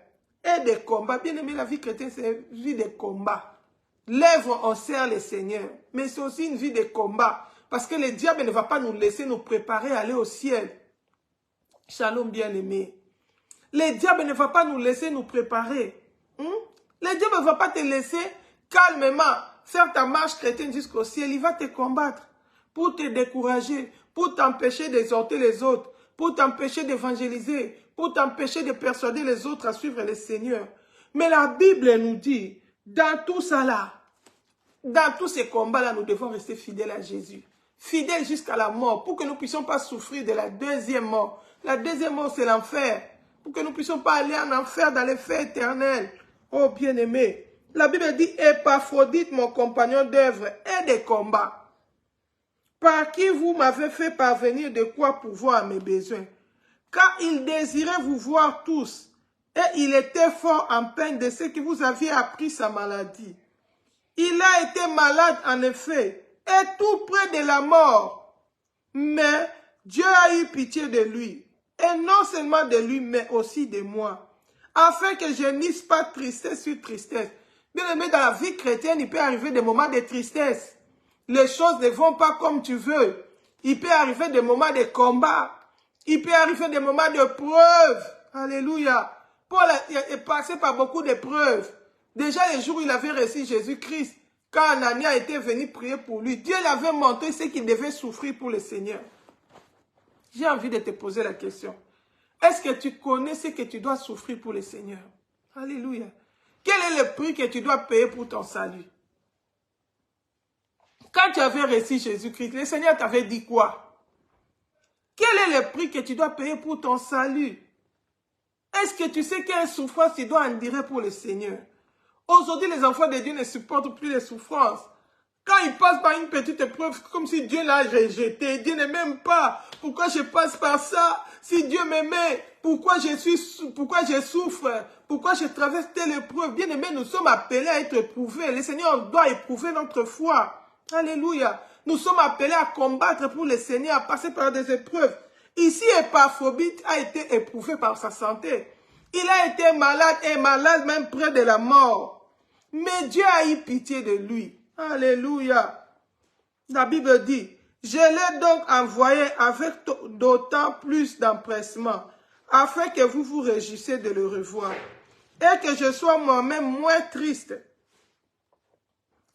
et de combat. » Bien aimé, la vie chrétienne, c'est une vie de combat. L'œuvre, on sert le Seigneur, mais c'est aussi une vie de combat. Parce que le diable ne va pas nous laisser nous préparer à aller au ciel. Shalom, bien-aimé. Le diable ne va pas nous laisser nous préparer. Le diable ne va pas te laisser calmement faire ta marche chrétienne jusqu'au ciel. Il va te combattre pour te décourager, pour t'empêcher d'exhorter les autres, pour t'empêcher d'évangéliser, pour t'empêcher de persuader les autres à suivre le Seigneur. Mais la Bible nous dit, dans tout ça là, dans tous ces combats-là, nous devons rester fidèles à Jésus. Fidèles jusqu'à la mort, pour que nous ne puissions pas souffrir de la deuxième mort. La deuxième mort, c'est l'enfer. Pour que nous ne puissions pas aller en enfer dans les feux éternels. Oh, bien-aimé. La Bible dit, Épaphrodite, mon compagnon d'œuvre et de combat, par qui vous m'avez fait parvenir de quoi pourvoir à mes besoins. Car il désirait vous voir tous, et il était fort en peine de ce que vous aviez appris sa maladie. Il a été malade en effet, et tout près de la mort. Mais Dieu a eu pitié de lui, et non seulement de lui, mais aussi de moi, afin que je n'isse pas tristesse sur tristesse. Bien aimé, dans la vie chrétienne, il peut arriver des moments de tristesse. Les choses ne vont pas comme tu veux. Il peut arriver des moments de combat. Il peut arriver des moments de preuve. Alléluia. Paul est passé par beaucoup d'épreuves. Déjà, les jours où il avait reçu Jésus-Christ, quand Anania était venu prier pour lui, Dieu l'avait montré ce qu'il devait souffrir pour le Seigneur. J'ai envie de te poser la question. Est-ce que tu connais ce que tu dois souffrir pour le Seigneur? Alléluia. Quel est le prix que tu dois payer pour ton salut? Quand tu avais reçu Jésus-Christ, le Seigneur t'avait dit quoi? Quel est le prix que tu dois payer pour ton salut? Est-ce que tu sais quelle souffrance tu dois endurer pour le Seigneur? Aujourd'hui, les enfants de Dieu ne supportent plus les souffrances. Quand ils passent par une petite épreuve, comme si Dieu l'a rejeté. Dieu ne m'aime pas. Pourquoi je passe par ça? Si Dieu m'aimait, pourquoi je souffre? Pourquoi je traverse telle épreuve? Bien aimé, nous sommes appelés à être éprouvés. Le Seigneur doit éprouver notre foi. Alléluia. Nous sommes appelés à combattre pour le Seigneur, à passer par des épreuves. Ici, Épaphrodite a été éprouvé par sa santé. Il a été malade et malade même près de la mort. Mais Dieu a eu pitié de lui. Alléluia. La Bible dit, je l'ai donc envoyé avec d'autant plus d'empressement, afin que vous vous réjouissiez de le revoir, et que je sois moi-même moins triste.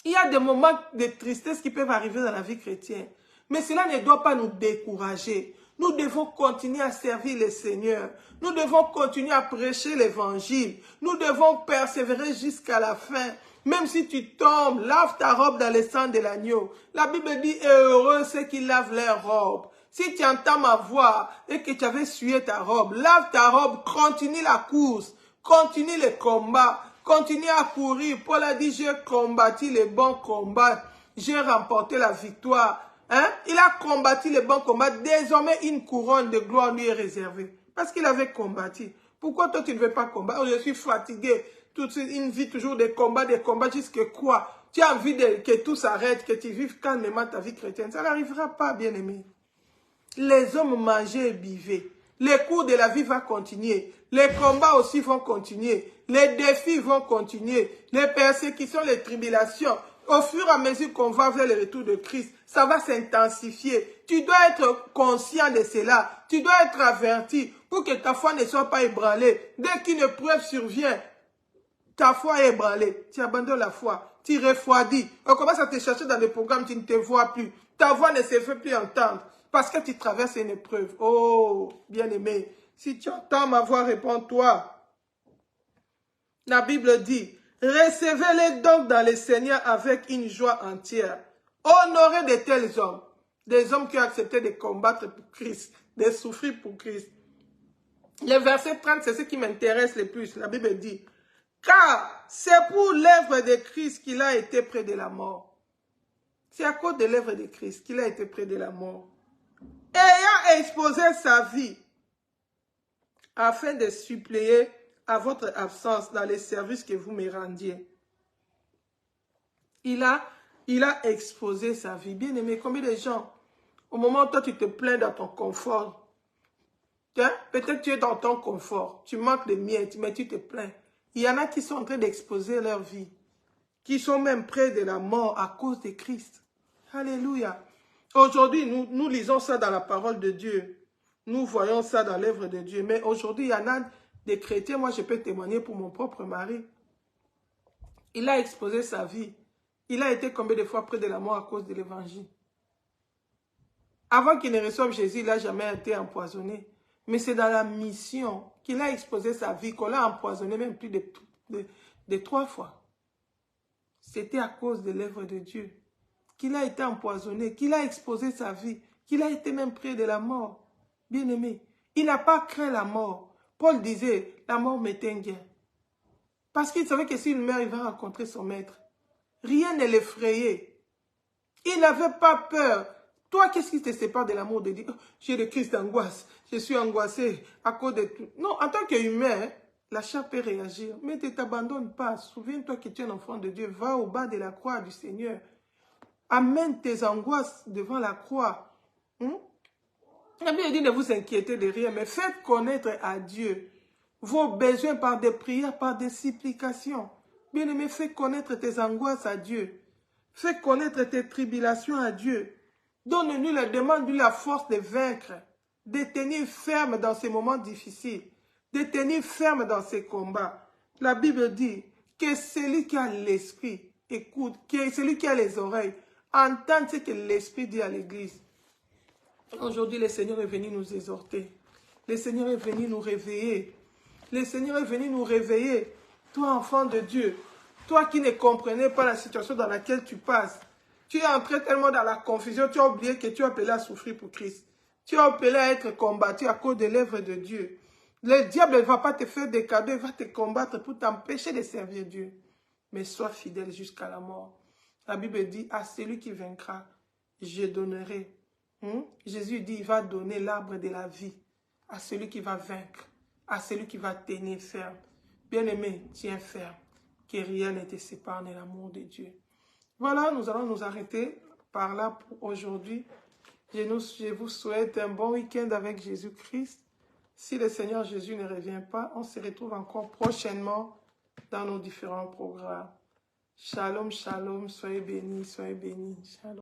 Il y a des moments de tristesse qui peuvent arriver dans la vie chrétienne, mais cela ne doit pas nous décourager. Nous devons continuer à servir le Seigneur. Nous devons continuer à prêcher l'évangile. Nous devons persévérer jusqu'à la fin. Même si tu tombes, lave ta robe dans le sang de l'agneau. La Bible dit, heureux ceux qui lavent leur robe. Si tu entends ma voix et que tu avais sué ta robe, lave ta robe, continue la course, continue le combat, continue à courir. Paul a dit, j'ai combattu le bon combat, j'ai remporté la victoire. Hein? Il a combattu le bon combat. Désormais, une couronne de gloire lui est réservée. Parce qu'il avait combattu. Pourquoi toi, tu ne veux pas combattre? Oh, je suis fatigué. Toute une vie toujours de combat jusqu'à quoi? Tu as envie que tout s'arrête, que tu vives calmement ta vie chrétienne. Ça n'arrivera pas, bien-aimé. Les hommes mangeaient et buvaient. Les cours de la vie vont continuer. Les combats aussi vont continuer. Les défis vont continuer. Les persécutions, les tribulations. Au fur et à mesure qu'on va vers le retour de Christ, ça va s'intensifier. Tu dois être conscient de cela. Tu dois être averti pour que ta foi ne soit pas ébranlée. Dès qu'une épreuve survient, ta foi est ébranlée. Tu abandonnes la foi. Tu refroidis. On commence à te chercher dans le programme, tu ne te vois plus. Ta voix ne se fait plus entendre parce que tu traverses une épreuve. Oh, bien-aimé, si tu entends ma voix, réponds-toi. La Bible dit, recevez-les donc dans le Seigneur avec une joie entière. Honorez de tels hommes. Des hommes qui ont accepté de combattre pour Christ, de souffrir pour Christ. Le verset 30, c'est ce qui m'intéresse le plus. La Bible dit, Car c'est pour l'œuvre de Christ qu'il a été près de la mort. C'est à cause de l'œuvre de Christ qu'il a été près de la mort. Ayant exposé sa vie afin de suppléer à votre absence dans les services que vous me rendiez. Il a exposé sa vie. Bien aimé, combien de gens, au moment où toi tu te plains dans ton confort, hein? Peut-être tu es dans ton confort, tu manques de miettes, mais tu te plains. Il y en a qui sont en train d'exposer leur vie, qui sont même près de la mort à cause de Christ. Alléluia. Aujourd'hui, nous lisons ça dans la parole de Dieu. Nous voyons ça dans l'œuvre de Dieu. Mais aujourd'hui, il y en a des chrétiens, moi je peux témoigner pour mon propre mari. Il a exposé sa vie. Il a été combien de fois près de la mort à cause de l'évangile. Avant qu'il ne reçoive Jésus, il n'a jamais été empoisonné. Mais c'est dans la mission qu'il a exposé sa vie, qu'on l'a empoisonné même plus de 3 fois. C'était à cause de l'œuvre de Dieu qu'il a été empoisonné, qu'il a exposé sa vie, qu'il a été même près de la mort. Bien aimé, il n'a pas craint la mort. Paul disait, la mort m'éteint guère. Parce qu'il savait que s'il meurt, il va rencontrer son maître. Rien ne l'effrayait. Il n'avait pas peur. Toi, qu'est-ce qui te sépare de l'amour de Dieu? Oh, j'ai le crise d'angoisse. Je suis angoissé à cause de tout. Non, en tant qu'humain, la chair peut réagir. Mais ne t'abandonne pas. Souviens-toi que tu es un enfant de Dieu. Va au bas de la croix du Seigneur. Amène tes angoisses devant la croix. La Bible dit ne vous inquiétez de rien, mais faites connaître à Dieu vos besoins par des prières, par des supplications. Bien-aimé, fais connaître tes angoisses à Dieu. Fais connaître tes tribulations à Dieu. Donne-nous la demande, la force de vaincre, de tenir ferme dans ces moments difficiles, de tenir ferme dans ces combats. La Bible dit que celui qui a l'esprit écoute, que celui qui a les oreilles entend ce que l'esprit dit à l'église. Aujourd'hui, le Seigneur est venu nous exhorter. Le Seigneur est venu nous réveiller. Le Seigneur est venu nous réveiller. Toi, enfant de Dieu, toi qui ne comprenais pas la situation dans laquelle tu passes, tu es entré tellement dans la confusion, tu as oublié que tu es appelé à souffrir pour Christ. Tu es appelé à être combattu à cause de l'œuvre de Dieu. Le diable ne va pas te faire des cadeaux, il va te combattre pour t'empêcher de servir Dieu. Mais sois fidèle jusqu'à la mort. La Bible dit, à celui qui vaincra, je donnerai. Jésus dit, il va donner l'arbre de la vie à celui qui va vaincre, à celui qui va tenir ferme. Bien-aimé, tiens ferme, que rien ne te sépare de l'amour de Dieu. Voilà, nous allons nous arrêter par là pour aujourd'hui. Je vous souhaite un bon week-end avec Jésus-Christ. Si le Seigneur Jésus ne revient pas, on se retrouve encore prochainement dans nos différents programmes. Shalom, shalom, soyez bénis, soyez bénis. Shalom.